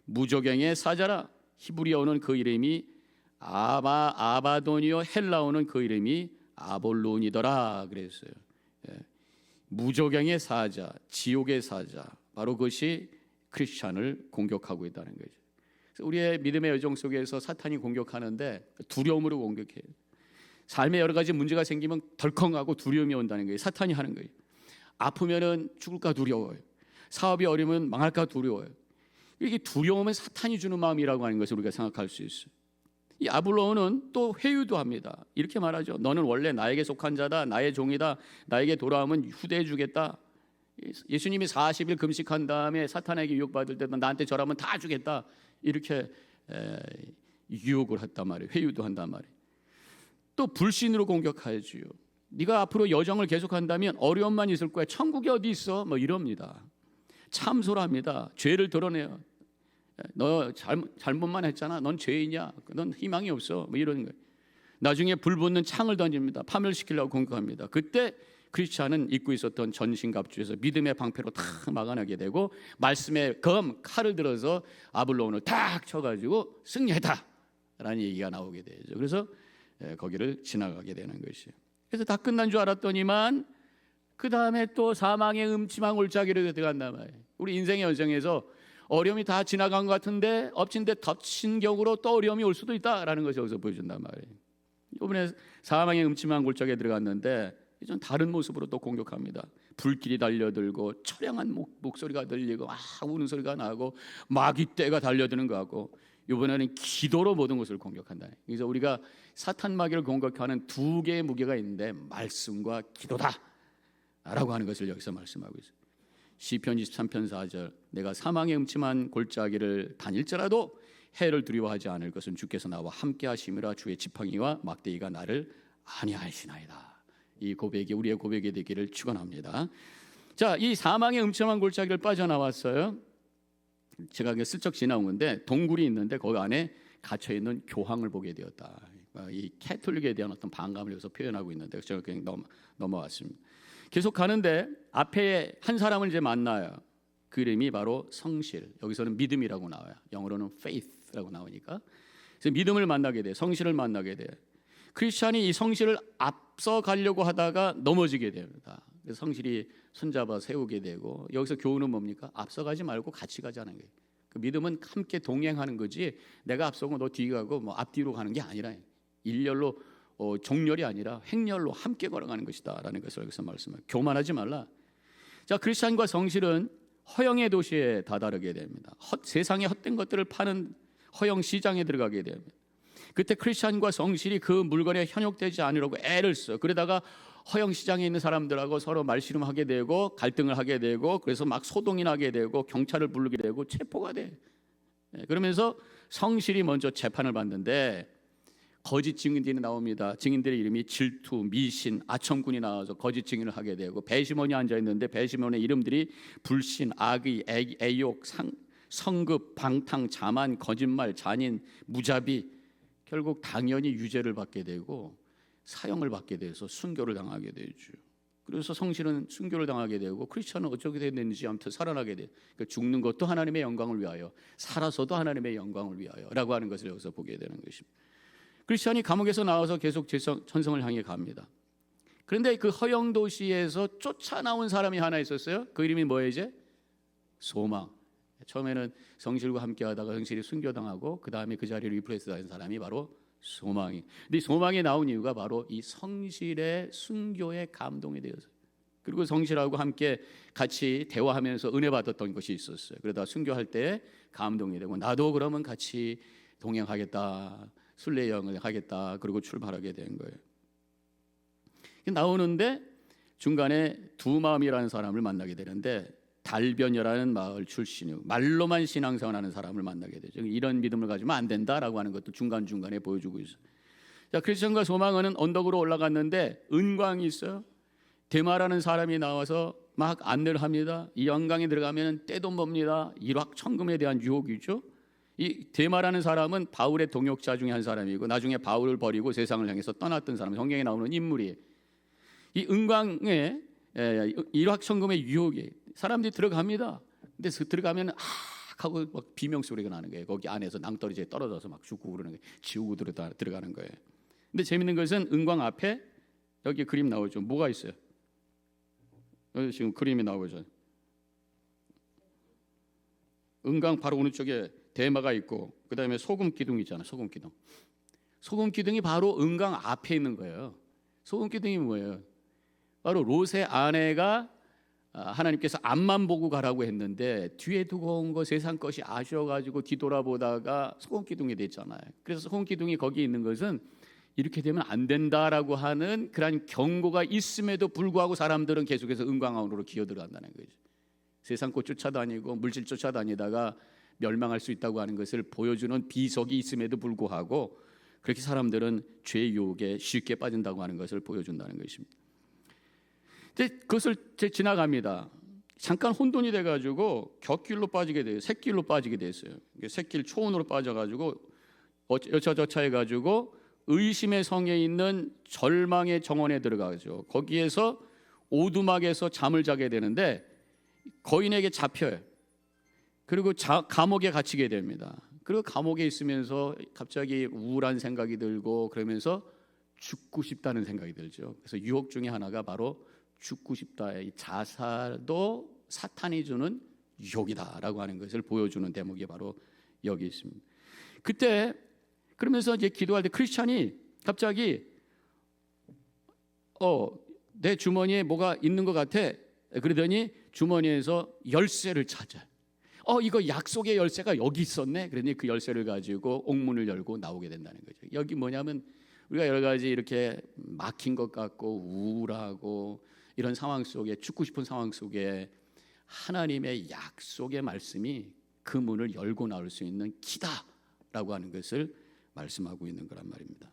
무저갱의 사자라. 히브리어는 그 이름이 아바돈이요, 헬라어는 그 이름이 아볼론이더라 그랬어요. 무저갱의 사자, 지옥의 사자, 바로 그것이 크리스찬을 공격하고 있다는 거죠. 우리의 믿음의 여정 속에서 사탄이 공격하는데 두려움으로 공격해요. 삶에 여러 가지 문제가 생기면 덜컹하고 두려움이 온다는 거예요. 사탄이 하는 거예요. 아프면은 죽을까 두려워요. 사업이 어려우면 망할까 두려워요. 이게 두려움은 사탄이 주는 마음이라고 하는 것을 우리가 생각할 수 있어요. 이 아볼론은 또 회유도 합니다. 이렇게 말하죠. 너는 원래 나에게 속한 자다, 나의 종이다. 나에게 돌아오면 후대해 주겠다. 예수님이 40일 금식한 다음에 사탄에게 유혹받을 때도 나한테 절하면 다 주겠다. 이렇게 유혹을 했단 말이에요. 회유도 한단 말이에요. 또 불신으로 공격하지요. 네가 앞으로 여정을 계속한다면 어려움만 있을 거야. 천국이 어디 있어? 뭐 이럽니다. 참소를 합니다. 죄를 드러내요. 너 잘못만 했잖아. 넌 죄인이야. 넌 희망이 없어. 뭐 이러는 거예요. 나중에 불 붙는 창을 던집니다. 파멸시키려고 공격합니다. 그때 크리스찬은 입고 있었던 전신갑주에서 믿음의 방패로 탁 막아내게 되고 말씀의 칼을 들어서 아볼론을 탁 쳐가지고 승리했다라는 얘기가 나오게 되죠. 그래서 거기를 지나가게 되는 것이에요. 그래서 다 끝난 줄 알았더니만 그 다음에 또 사망의 음침한 골짜기로 들어간단 말이에요. 우리 인생의 여정에서 어려움이 다 지나간 것 같은데 엎친 데 덮친 격으로 또 어려움이 올 수도 있다라는 것을 여기서 보여준단 말이에요. 이번에 사망의 음침한 골짜기에 들어갔는데 좀 다른 모습으로 또 공격합니다. 불길이 달려들고 처량한 목소리가 들리고 우는 소리가 나고 마귀떼가 달려드는 것 같고, 이번에는 기도로 모든 것을 공격한다. 그래서 우리가 사탄 마귀를 공격하는 두 개의 무게가 있는데 말씀과 기도다 라고 하는 것을 여기서 말씀하고 있어요. 시편 23편 4절, 내가 사망의 음침한 골짜기를 다닐지라도 해를 두려워하지 않을 것은 주께서 나와 함께 하심이라. 주의 지팡이와 막대기가 나를 안위하시나이다. 이 고백이 우리의 고백이 되기를 축원합니다. 자, 이 사망의 음침한 골짜기를 빠져나왔어요. 제가 슬쩍 지나온 건데 동굴이 있는데 거기 안에 갇혀 있는 교황을 보게 되었다. 이 캐톨릭에 대한 어떤 반감을 여기서 표현하고 있는데 제가 그냥 넘어왔습니다. 계속 가는데 앞에 한 사람을 이제 만나요. 그 이름이 바로 성실. 여기서는 믿음이라고 나와요. 영어로는 faith라고 나오니까. 그래서 믿음을 만나게 돼, 성실을 만나게 돼. 크리스찬이 이 성실을 앞서 가려고 하다가 넘어지게 됩니다. 그래서 성실이 손잡아 세우게 되고, 여기서 교훈은 뭡니까? 앞서가지 말고 같이 가자는 거예요. 그 믿음은 함께 동행하는 거지, 내가 앞서고 너 뒤에 가고 뭐 앞뒤로 가는 게 아니라 일렬로 정렬이 아니라 횡렬로 함께 걸어가는 것이다라는 것을 여기서 말씀해요. 교만하지 말라. 자, 크리스찬과 성실은 허영의 도시에 다다르게 됩니다. 세상의 헛된 것들을 파는 허영 시장에 들어가게 됩니다. 그때 크리스찬과 성실이 그 물건에 현혹되지 않으려고 애를 써. 그러다가 허영 시장에 있는 사람들하고 서로 말씨름하게 되고 갈등을 하게 되고, 그래서 막 소동이 나게 되고 경찰을 부르게 되고 체포가 돼. 그러면서 성실이 먼저 재판을 받는데 거짓 증인들이 나옵니다. 증인들의 이름이 질투, 미신, 아첨꾼이 나와서 거짓 증인을 하게 되고, 배심원이 앉아 있는데 배심원의 이름들이 불신, 악의, 애욕, 성급, 방탕, 자만, 거짓말, 잔인, 무자비. 결국 당연히 유죄를 받게 되고 사형을 받게 돼서 순교를 당하게 되죠. 그래서 성실은 순교를 당하게 되고 크리스천은 어떻게 됐는지 아무튼 살아나게 돼. 그러니까 죽는 것도 하나님의 영광을 위하여, 살아서도 하나님의 영광을 위하여라고 하는 것을 여기서 보게 되는 것입니다. 크리스천이 감옥에서 나와서 계속 천성을 향해 갑니다. 그런데 그 허영 도시에서 쫓아나온 사람이 하나 있었어요. 그 이름이 뭐예요? 이제 소망. 처음에는 성실과 함께 하다가 성실이 순교당하고 그 다음에 그 자리를 리플레이스 하는 사람이 바로 소망이. 근데 소망이 나온 이유가 바로 이 성실의 순교에 감동이 되어서, 그리고 성실하고 함께 같이 대화하면서 은혜 받았던 것이 있었어요. 그러다 순교할 때 감동이 되고 나도 그러면 같이 동행하겠다, 순례여행을 하겠다, 그리고 출발하게 된 거예요. 나오는데 중간에 두마음이라는 사람을 만나게 되는데, 달변이라는 마을 출신이고 말로만 신앙생활하는 사람을 만나게 되죠. 이런 믿음을 가지면 안 된다라고 하는 것도 중간중간에 보여주고 있어요. 자, 크리스천과 소망은 언덕으로 올라갔는데 은광이 있어요. 데마라는 사람이 나와서 막 안내를 합니다. 이 영광에 들어가면 떼돈 법니다. 일확천금에 대한 유혹이죠. 이 데마라는 사람은 바울의 동역자 중에 한 사람이고 나중에 바울을 버리고 세상을 향해서 떠났던 사람, 성경에 나오는 인물이. 이 은광에 일확천금의 유혹이, 사람들이 들어갑니다. 근데 들어가면 하고 막 비명 소리가 나는 거예요. 거기 안에서 낭떠러지에 떨어져서 막 죽고 그러는 거예요. 지우고 들어가는 거예요. 근데 재밌는 것은 은광 앞에 여기 그림 나오죠. 뭐가 있어요? 여기 지금 그림이 나오죠. 은광 바로 오른쪽에 대마가 있고 그 다음에 소금 기둥 있잖아요. 소금 기둥. 소금 기둥이 바로 은광 앞에 있는 거예요. 소금 기둥이 뭐예요? 바로 롯의 아내가 하나님께서 앞만 보고 가라고 했는데 뒤에 두고 온 거 세상 것이 아쉬워가지고 뒤돌아보다가 소금 기둥이 됐잖아요. 그래서 소금 기둥이 거기 있는 것은 이렇게 되면 안 된다라고 하는 그런 경고가 있음에도 불구하고 사람들은 계속해서 은광 안으로 기어들어간다는 거죠. 세상 꽃 쫓아다니고 물질 쫓아다니다가 멸망할 수 있다고 하는 것을 보여주는 비석이 있음에도 불구하고 그렇게 사람들은 죄의 유혹에 쉽게 빠진다고 하는 것을 보여준다는 것입니다. 그것을 지나갑니다. 잠깐 혼돈이 돼가지고 곁길로 빠지게 돼요. 샛길로 빠지게 됐어요. 샛길 초원으로 빠져가지고 여차저차 해가지고 의심의 성에 있는 절망의 정원에 들어가죠. 거기에서 오두막에서 잠을 자게 되는데 거인에게 잡혀요. 그리고 감옥에 갇히게 됩니다. 그리고 감옥에 있으면서 갑자기 우울한 생각이 들고 그러면서 죽고 싶다는 생각이 들죠. 그래서 유혹 중에 하나가 바로 죽고 싶다. 이 자살도 사탄이 주는 유혹이다라고 하는 것을 보여주는 대목이 바로 여기 있습니다. 그때 그러면서 이제 기도할 때 크리스찬이 갑자기 내 주머니에 뭐가 있는 것 같아. 그러더니 주머니에서 열쇠를 찾아. 이거 약속의 열쇠가 여기 있었네. 그러니 그 열쇠를 가지고 옥문을 열고 나오게 된다는 거죠. 여기 뭐냐면 우리가 여러 가지 이렇게 막힌 것 같고 우울하고 이런 상황 속에, 죽고 싶은 상황 속에 하나님의 약속의 말씀이 그 문을 열고 나올 수 있는 키다라고 하는 것을 말씀하고 있는 거란 말입니다.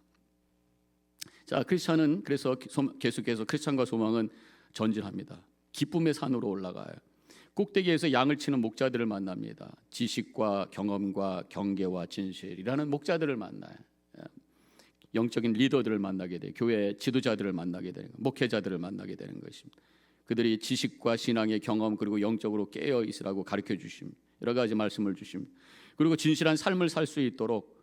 자, 크리스찬은 그래서 계속해서 크리스찬과 소망은 전진합니다. 기쁨의 산으로 올라가요. 꼭대기에서 양을 치는 목자들을 만납니다. 지식과 경험과 경계와 진실이라는 목자들을 만나요. 영적인 리더들을 만나게 돼요. 교회 지도자들을 만나게 되는, 목회자들을 만나게 되는 것입니다. 그들이 지식과 신앙의 경험 그리고 영적으로 깨어 있으라고 가르쳐 주십니다. 여러 가지 말씀을 주십니다. 그리고 진실한 삶을 살 수 있도록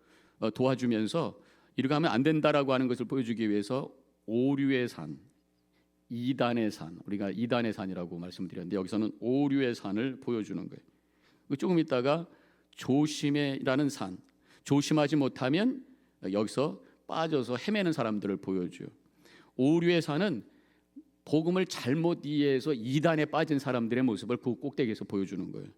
도와주면서 이렇게 하면 안 된다라고 하는 것을 보여주기 위해서 오류의 산, 이단의 산, 우리가 이단의 산이라고 말씀드렸는데 여기서는 오류의 산을 보여주는 거예요. 조금 있다가 조심해라는 산, 조심하지 못하면 여기서 빠져서 헤매는 사람들을 보여줘요. 오류의 산은 복음을 잘못 이해해서 이단에 빠진 사람들의 모습을 그 꼭대기에서 보여주는 거예요.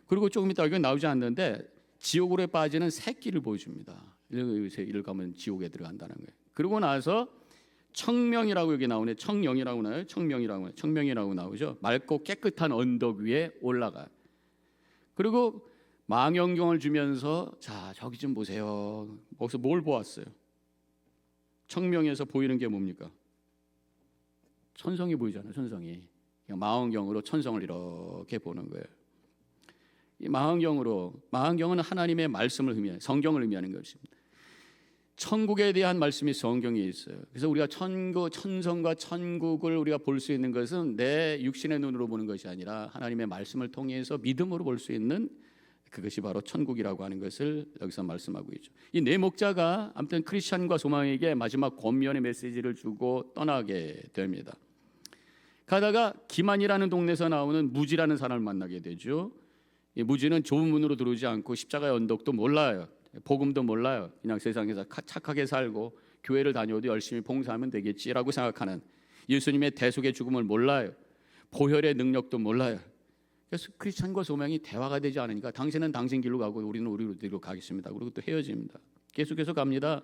그리고 조금 있다가 이건 나오지 않는데 지옥으로 빠지는 새끼를 보여줍니다. 이를 가면 지옥에 들어간다는 거예요. 그러고 나서 청명이라고 여기 나오네. 청영이라고 나와요. 청명이라고 나오죠. 맑고 깨끗한 언덕 위에 올라가. 그리고 망원경을 주면서 자, 저기 좀 보세요. 거기서 뭘 보았어요? 청명에서 보이는 게 뭡니까? 천성이 보이잖아요. 천성이. 망원경으로 천성을 이렇게 보는 거예요. 이 망원경은 하나님의 말씀을 의미하는, 성경을 의미하는 것입니다. 천국에 대한 말씀이 성경에 있어요. 그래서 우리가 천성과 천국을 우리가 볼 수 있는 것은 내 육신의 눈으로 보는 것이 아니라 하나님의 말씀을 통해서 믿음으로 볼 수 있는 그것이 바로 천국이라고 하는 것을 여기서 말씀하고 있죠. 이 네 목자가 아무튼 크리스찬과 소망에게 마지막 권면의 메시지를 주고 떠나게 됩니다. 가다가 기만이라는 동네에서 나오는 무지라는 사람을 만나게 되죠. 이 무지는 좁은 문으로 들어오지 않고 십자가의 언덕도 몰라요. 복음도 몰라요. 그냥 세상에서 착하게 살고 교회를 다녀도 열심히 봉사하면 되겠지라고 생각하는, 예수님의 대속의 죽음을 몰라요. 보혈의 능력도 몰라요. 그래서 크리스찬과 소망이 대화가 되지 않으니까 당신은 당신 길로 가고 우리는 우리 길로 가겠습니다. 그리고 또 헤어집니다. 계속해서 갑니다.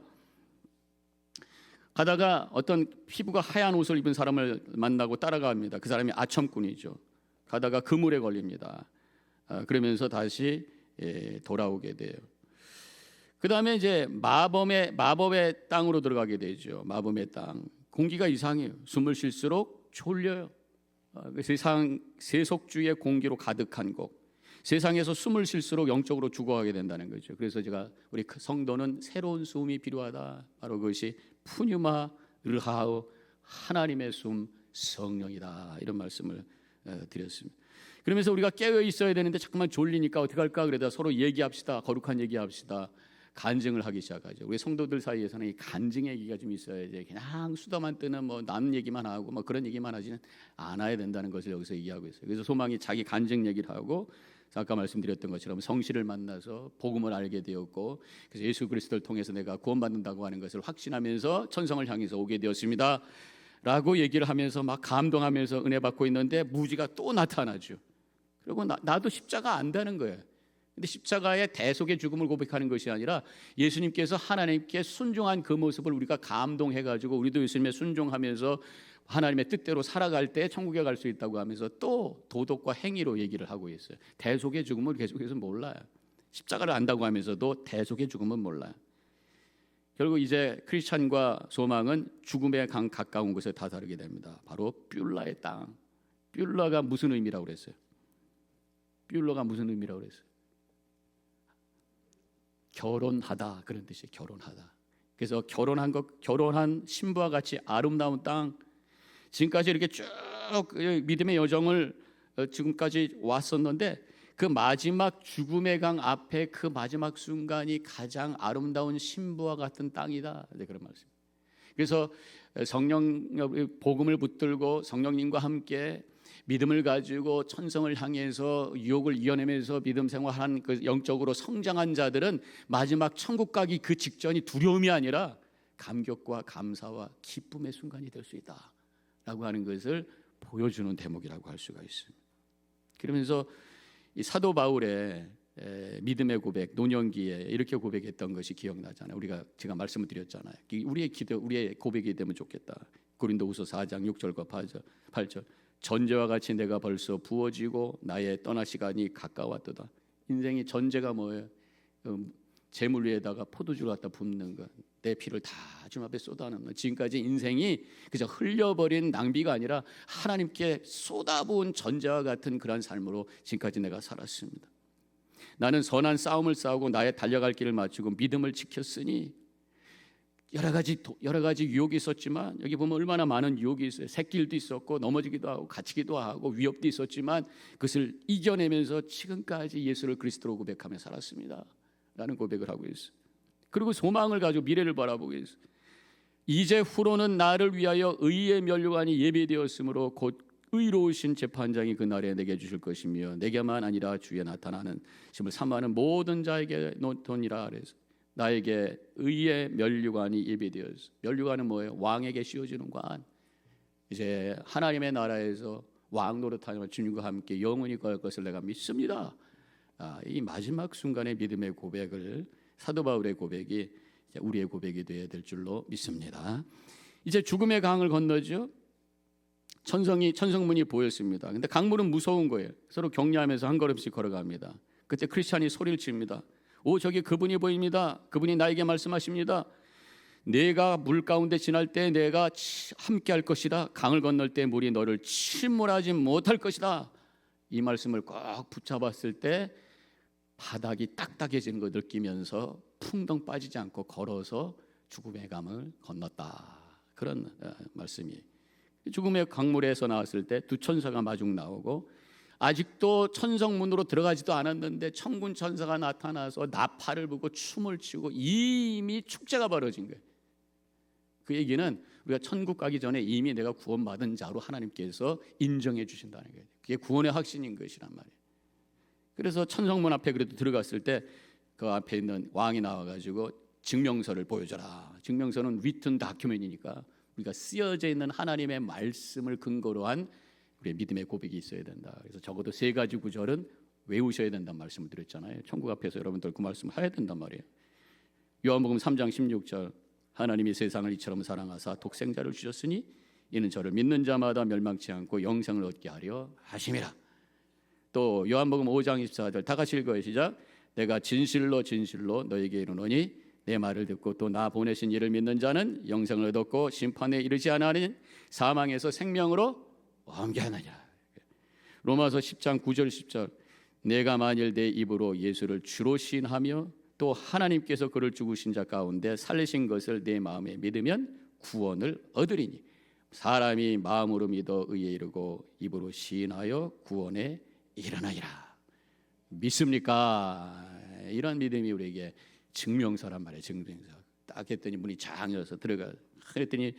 가다가 어떤 피부가 하얀 옷을 입은 사람을 만나고 따라갑니다. 그 사람이 아첨꾼이죠. 가다가 그물에 걸립니다. 그러면서 다시 돌아오게 돼요. 그 다음에 이제 마법의 땅으로 들어가게 되죠. 마법의 땅. 공기가 이상해요. 숨을 쉴수록 졸려요. 세상 세속주의의 공기로 가득한 곳. 세상에서 숨을 쉴수록 영적으로 죽어가게 된다는 거죠. 그래서 우리 성도는 새로운 숨이 필요하다. 바로 그것이 푸뉴마 르하우, 하나님의 숨, 성령이다. 이런 말씀을 드렸습니다. 그러면서 우리가 깨어 있어야 되는데 자꾸만 졸리니까 어떻게 할까? 그러다 서로 얘기합시다. 거룩한 얘기합시다. 간증을 하기 시작하죠. 우리 성도들 사이에서는 이 간증 얘기가 좀 있어야지. 그냥 수다만 뜨는 남 얘기만 하고 그런 얘기만 하지는 않아야 된다는 것을 여기서 얘기하고 있어요. 그래서 소망이 자기 간증 얘기를 하고, 아까 말씀드렸던 것처럼 성실을 만나서 복음을 알게 되었고, 그래서 예수 그리스도를 통해서 내가 구원받는다고 하는 것을 확신하면서 천성을 향해서 오게 되었습니다 라고 얘기를 하면서 막 감동하면서 은혜 받고 있는데 무지가 또 나타나죠. 그리고 나도 십자가 안다는 거예요. 근데 십자가의 대속의 죽음을 고백하는 것이 아니라 예수님께서 하나님께 순종한 그 모습을 우리가 감동해가지고 우리도 예수님에 순종하면서 하나님의 뜻대로 살아갈 때 천국에 갈 수 있다고 하면서 또 도덕과 행위로 얘기를 하고 있어요. 대속의 죽음을 계속해서 몰라요. 십자가를 안다고 하면서도 대속의 죽음은 몰라요. 결국 이제 크리스찬과 소망은 죽음에 가까운 곳에 다다르게 됩니다. 바로 뷸라의 땅. 뷸라가 무슨 의미라고 그랬어요? 뷸라가 무슨 의미라고 그랬어요? 결혼하다, 그런 뜻이에요. 결혼하다. 그래서 결혼한 신부와 같이 아름다운 땅. 지금까지 이렇게 쭉 믿음의 여정을 지금까지 왔었는데 그 마지막 죽음의 강 앞에 그 마지막 순간이 가장 아름다운 신부와 같은 땅이다. 네, 그런 말씀. 그래서 복음을 붙들고 성령님과 함께 믿음을 가지고 천성을 향해서 유혹을 이겨내면서 믿음 생활한 그 영적으로 성장한 자들은 마지막 천국 가기 그 직전이 두려움이 아니라 감격과 감사와 기쁨의 순간이 될 수 있다라고 하는 것을 보여주는 대목이라고 할 수가 있습니다. 그러면서 이 사도 바울의 믿음의 고백, 노년기에 이렇게 고백했던 것이 기억나잖아요. 제가 말씀을 드렸잖아요. 우리의 고백이 되면 좋겠다. 고린도후서 4장 6절과 8절. 전제와 같이 내가 벌써 부어지고 나의 떠날 시간이 가까웠도다. 인생이 전제가 뭐예요? 재물 위에다가 포도주를 갖다 붓는 것. 내 피를 다 주님 앞에 쏟아놓는 것. 지금까지 인생이 그저 흘려버린 낭비가 아니라 하나님께 쏟아부은 전제와 같은 그런 삶으로 지금까지 내가 살았습니다. 나는 선한 싸움을 싸우고 나의 달려갈 길을 마치고 믿음을 지켰으니 여러 가지 유혹이 있었지만 여기 보면 얼마나 많은 유혹이 있어요. 새길도 있었고 넘어지기도 하고 갇히기도 하고 위협도 있었지만 그것을 이겨내면서 지금까지 예수를 그리스도로 고백하며 살았습니다 라는 고백을 하고 있어요. 그리고 소망을 가지고 미래를 바라보고 있어요. 이제 후로는 나를 위하여 의의 면류관이 예비되었으므로 곧 의로우신 재판장이 그날에 내게 주실 것이며 내게만 아니라 주에 나타나는 심을 삼하는 모든 자에게 노토니라. 그래서 나에게 의의 면류관이 예비되었어. 면류관은 뭐예요? 왕에게 씌워지는 관. 이제 하나님의 나라에서 왕 노릇하며 주님과 함께 영원히 거할 것을 내가 믿습니다. 이 마지막 순간의 믿음의 고백을 사도 바울의 고백이 우리의 고백이 되어야 될 줄로 믿습니다. 이제 죽음의 강을 건너죠. 천성문이 보였습니다. 근데 강물은 무서운 거예요. 서로 격려하면서 한 걸음씩 걸어갑니다. 그때 크리스찬이 소리를 칩니다. 오, 저기 그분이 보입니다. 그분이 나에게 말씀하십니다. 내가 물 가운데 지날 때 내가 함께 할 것이다. 강을 건널 때 물이 너를 침몰하지 못할 것이다. 이 말씀을 꼭 붙잡았을 때 바닥이 딱딱해진 거 느끼면서 풍덩 빠지지 않고 걸어서 죽음의 강을 건넜다. 그런 말씀이에요. 죽음의 강물에서 나왔을 때 두 천사가 마중 나오고 아직도 천성문으로 들어가지도 않았는데 천군 천사가 나타나서 나팔을 불고 춤을 추고 이미 축제가 벌어진 거예요. 그 얘기는 우리가 천국 가기 전에 이미 내가 구원받은 자로 하나님께서 인정해 주신다는 거예요. 그게 구원의 확신인 것이란 말이에요. 그래서 천성문 앞에 그래도 들어갔을 때 그 앞에 있는 왕이 나와가지고 증명서를 보여줘라. 증명서는 리튼 다큐멘이니까 우리가 쓰여져 있는 하나님의 말씀을 근거로 한 우리의 믿음의 고백이 있어야 된다. 그래서 적어도 3가지 구절은 외우셔야 된다는 말씀을 드렸잖아요. 천국 앞에서 여러분들 그 말씀을 해야 된단 말이에요. 요한복음 3장 16절 하나님이 세상을 이처럼 사랑하사 독생자를 주셨으니 이는 저를 믿는 자마다 멸망치 않고 영생을 얻게 하려 하심이라. 또 요한복음 5장 24절 다 같이 읽어요. 시작. 내가 진실로 진실로 너에게 이르노니 내 말을 듣고 또 나 보내신 이를 믿는 자는 영생을 얻었고 심판에 이르지 아니하니 사망에서 생명으로 옮겨나니라. 로마서 10장 9절 10절 내가 만일 내 입으로 예수를 주로 시인하며 또 하나님께서 그를 죽으신 자 가운데 살리신 것을 내 마음에 믿으면 구원을 얻으리니 사람이 마음으로 믿어 의에 이르고 입으로 시인하여 구원에 이르나이라. 믿습니까? 이런 믿음이 우리에게 증명서란 말이에요. 증명서. 딱 했더니 문이 쫙 열어서 들어가. 그랬더니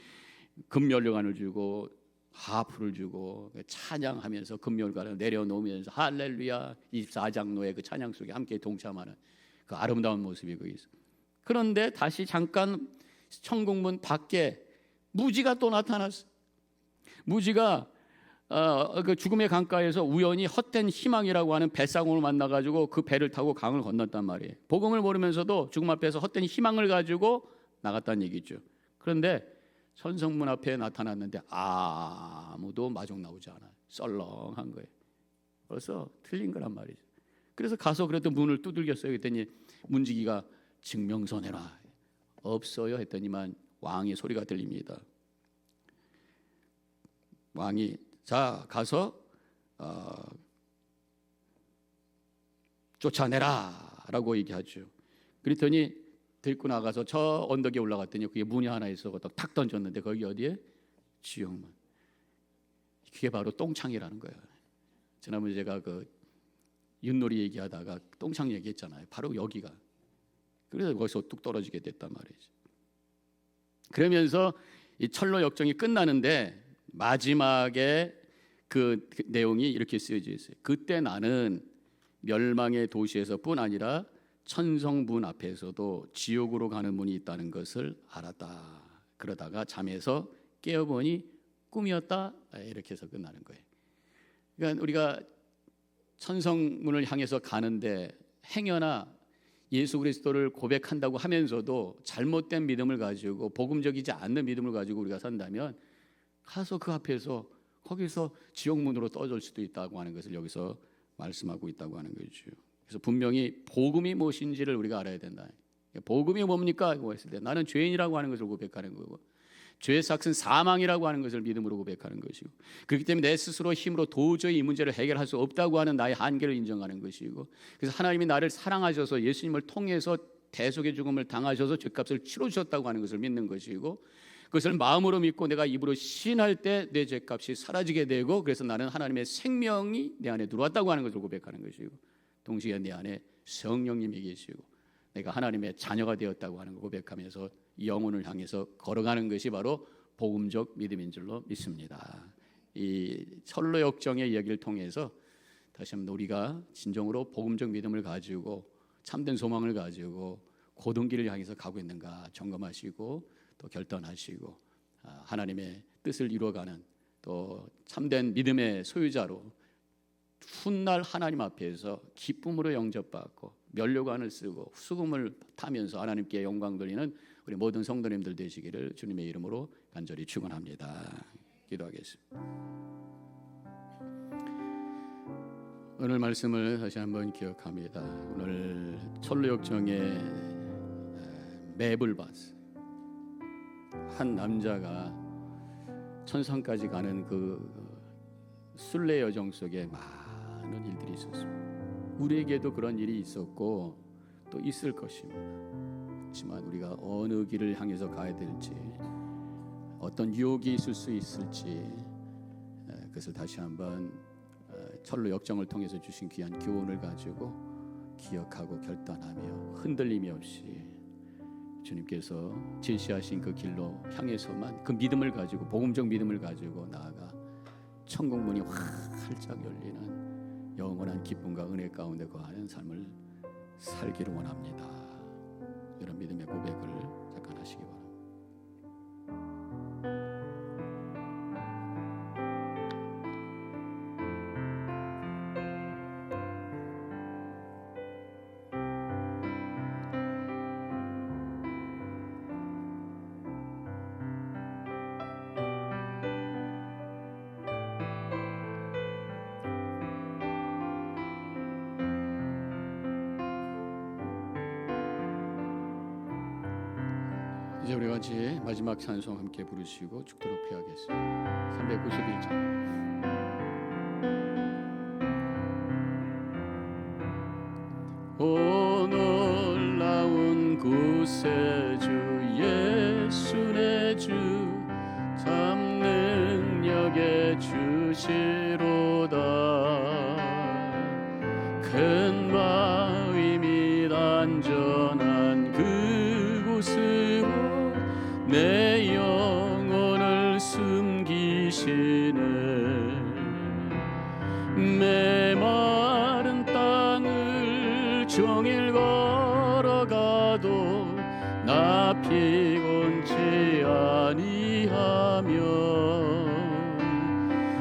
금면류관을 주고 하프를 주고 찬양하면서 금면류관을 내려놓으면서 할렐루야 24장로의 그 찬양 속에 함께 동참하는 그 아름다운 모습이 거기 있어. 그런데 다시 잠깐 천국문 밖에 무지가 또 나타났어. 무지가 그 죽음의 강가에서 우연히 헛된 희망이라고 하는 뱃사공을 만나가지고 그 배를 타고 강을 건넜단 말이에요. 복음을 모르면서도 죽음 앞에서 헛된 희망을 가지고 나갔다는 얘기죠. 그런데 천성문 앞에 나타났는데 아무도 마중 나오지 않아요. 썰렁한 거예요. 벌써 틀린 거란 말이죠. 그래서 가서 그래도 문을 두들겼어요. 그랬더니 문지기가 증명서 내라. 없어요 했더니만 왕의 소리가 들립니다. 왕이 자 가서 쫓아내라 라고 얘기하죠. 그랬더니 데리고 나가서 저 언덕에 올라갔더니 그게 문이 하나 있어 탁 던졌는데 거기 어디에? 지옥문. 그게 바로 똥창이라는 거예요. 지난번에 제가 그 윷놀이 얘기하다가 똥창 얘기했잖아요. 바로 여기가. 그래서 거기서 뚝 떨어지게 됐단 말이죠. 그러면서 이 철로 역정이 끝나는데 마지막에 그 내용이 이렇게 쓰여져 있어요. 그때 나는 멸망의 도시에서뿐 아니라 천성문 앞에서도 지옥으로 가는 문이 있다는 것을 알았다. 그러다가 잠에서 깨어보니 꿈이었다. 이렇게 해서 끝나는 거예요. 그러니까 우리가 천성문을 향해서 가는데 행여나 예수 그리스도를 고백한다고 하면서도 잘못된 믿음을 가지고 복음적이지 않는 믿음을 가지고 우리가 산다면 가서 그 앞에서 거기서 지옥문으로 떠질 수도 있다고 하는 것을 여기서 말씀하고 있다고 하는 거죠. 그래서 분명히 복음이 무엇인지를 우리가 알아야 된다. 복음이 뭡니까? 했을 때 나는 죄인이라고 하는 것을 고백하는 거고, 죄의 삭은 사망이라고 하는 것을 믿음으로 고백하는 것이고, 그렇기 때문에 내 스스로 힘으로 도저히 이 문제를 해결할 수 없다고 하는 나의 한계를 인정하는 것이고, 그래서 하나님이 나를 사랑하셔서 예수님을 통해서 대속의 죽음을 당하셔서 죄값을 치러주셨다고 하는 것을 믿는 것이고, 그것을 마음으로 믿고 내가 입으로 시인할 때 내 죄값이 사라지게 되고, 그래서 나는 하나님의 생명이 내 안에 들어왔다고 하는 것을 고백하는 것이고, 동시에 내 안에 성령님이 계시고 내가 하나님의 자녀가 되었다고 하는 걸 고백하면서 영혼을 향해서 걸어가는 것이 바로 복음적 믿음인 줄로 믿습니다. 이 철로 역정의 이야기를 통해서 다시 한번 우리가 진정으로 복음적 믿음을 가지고 참된 소망을 가지고 고든 길을 향해서 가고 있는가 점검하시고 또 결단하시고 하나님의 뜻을 이루어가는 또 참된 믿음의 소유자로 훗날 하나님 앞에서 기쁨으로 영접받고 면류관을 쓰고 수금을 타면서 하나님께 영광 돌리는 우리 모든 성도님들 되시기를 주님의 이름으로 간절히 축원합니다. 기도하겠습니다. 오늘 말씀을 다시 한번 기억합니다. 오늘 철로역정의 맵을 봤어요. 한 남자가 천상까지 가는 그 순례 여정 속에 많은 일들이 있었습니다. 우리에게도 그런 일이 있었고 또 있을 것입니다. 하지만 우리가 어느 길을 향해서 가야 될지, 어떤 유혹이 있을 수 있을지, 그것을 다시 한번 철로 역정을 통해서 주신 귀한 교훈을 가지고 기억하고 결단하며 흔들림이 없이 주님께서 제시하신 그 길로 향해서만 그 믿음을 가지고 복음적 믿음을 가지고 나아가 천국 문이 활짝 열리는 영원한 기쁨과 은혜 가운데 거하는 삶을 살기를 원합니다. 이런 믿음의 고백을 잠깐 하시기 바랍니다. 이제 우리 같이 마지막 찬송 함께 부르시고 죽도록 피하겠습니다. 391장. 오 놀라운 구세주 예수 내 주 참 능력의 주시로다. 큰 바위 및 안전한 그곳으로 내 영혼을 숨기시네. 메마른 땅을 종일 걸어가도 나 피곤치 아니하며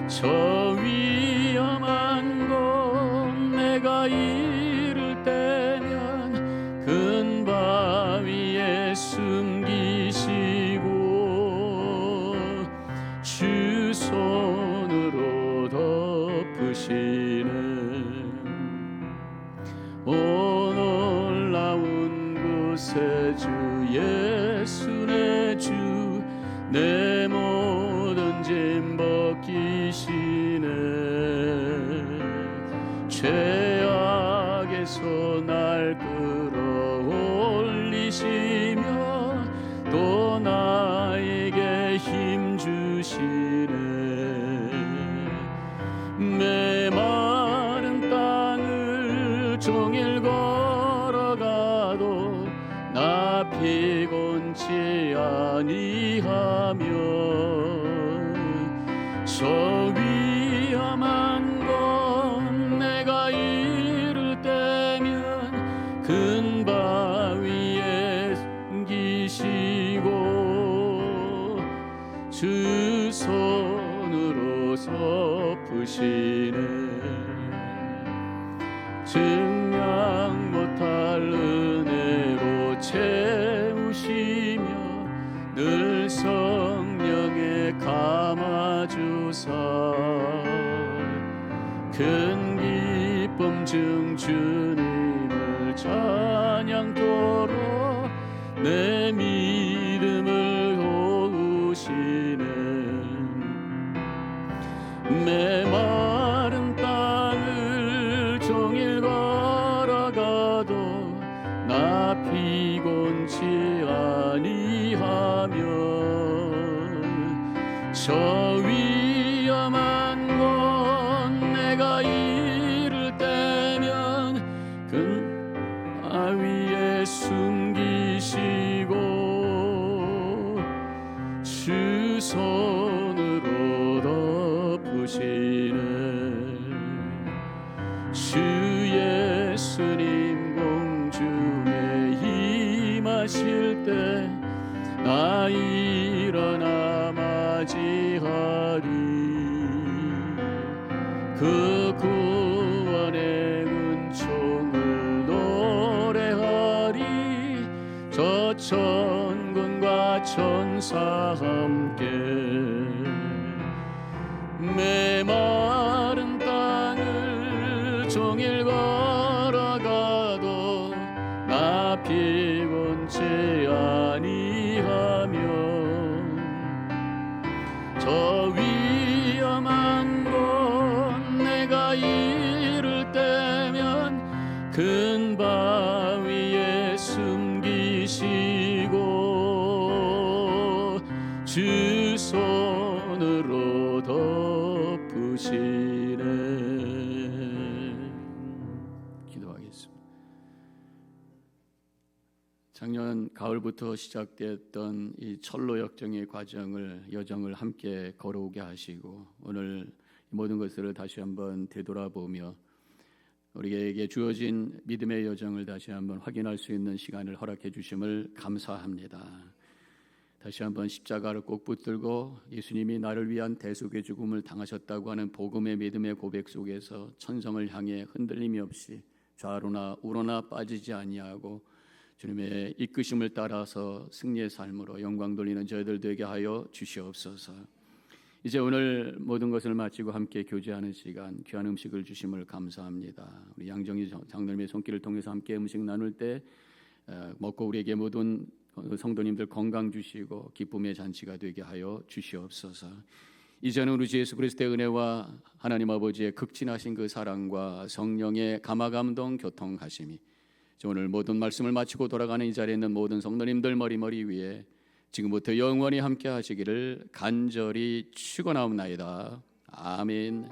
저 위험한 곳 내가 이를 때면 큰 바위에 숨기시고 주 손으로 덮으시는 오 놀라운 구세주 예수 내 주 내 모든 짐 벗기시네. 죄악에서 날 끌어올리시며 또 나에게 힘 주시네. 메마른 땅을 종일 걸어가도 나 피곤치 아니하며 저 위험 주 손으로 덮으시네. 증량 못할 은혜로 채우시며 늘 성령에 감아주사 큰 기쁨 중 주님을 찬양토록 내 믿음을 도우시네. 메마른 땅을 종일 걸어가도 나 피곤치 아니하며 저 위험한 곳 내가 이를 때면 그 바위에 숨기시고 주 손으로 덮으시네. 주 예수님 공중에 임하실 때 나 일어나 맞이하리. 그 구원의 은총을 노래하리. 저 천군과 천사 함께 메마른 땅을 종일 걸어가도 나 피곤치 아니하며 저 위험한 곳 내가 이를 때면 큰 바위에 숨기시고 주 손으로 덮으시네. 기도하겠습니다. 작년 가을부터 시작됐던 이 철로 여정의 여정을 함께 걸어오게 하시고 오늘 모든 것을 다시 한번 되돌아보며 우리에게 주어진 믿음의 여정을 다시 한번 확인할 수 있는 시간을 허락해 주심을 감사합니다. 다시 한번 십자가를 꼭 붙들고 예수님이 나를 위한 대속의 죽음을 당하셨다고 하는 복음의 믿음의 고백 속에서 천성을 향해 흔들림이 없이 좌로나 우로나 빠지지 아니하고 주님의 이끄심을 따라서 승리의 삶으로 영광 돌리는 저희들 되게 하여 주시옵소서. 이제 오늘 모든 것을 마치고 함께 교제하는 시간, 귀한 음식을 주심을 감사합니다. 우리 양정희 장로님의 손길을 통해서 함께 음식 나눌 때 먹고 우리에게 모든 성도님들 건강 주시고 기쁨의 잔치가 되게 하여 주시옵소서. 이제는 우리 주 예수 그리스도의 은혜와 하나님 아버지의 극진하신 그 사랑과 성령의 감화감동 교통하심이 오늘 모든 말씀을 마치고 돌아가는 이 자리에 있는 모든 성도님들 머리 위에 지금부터 영원히 함께 하시기를 간절히 축원하옵나이다. 아멘.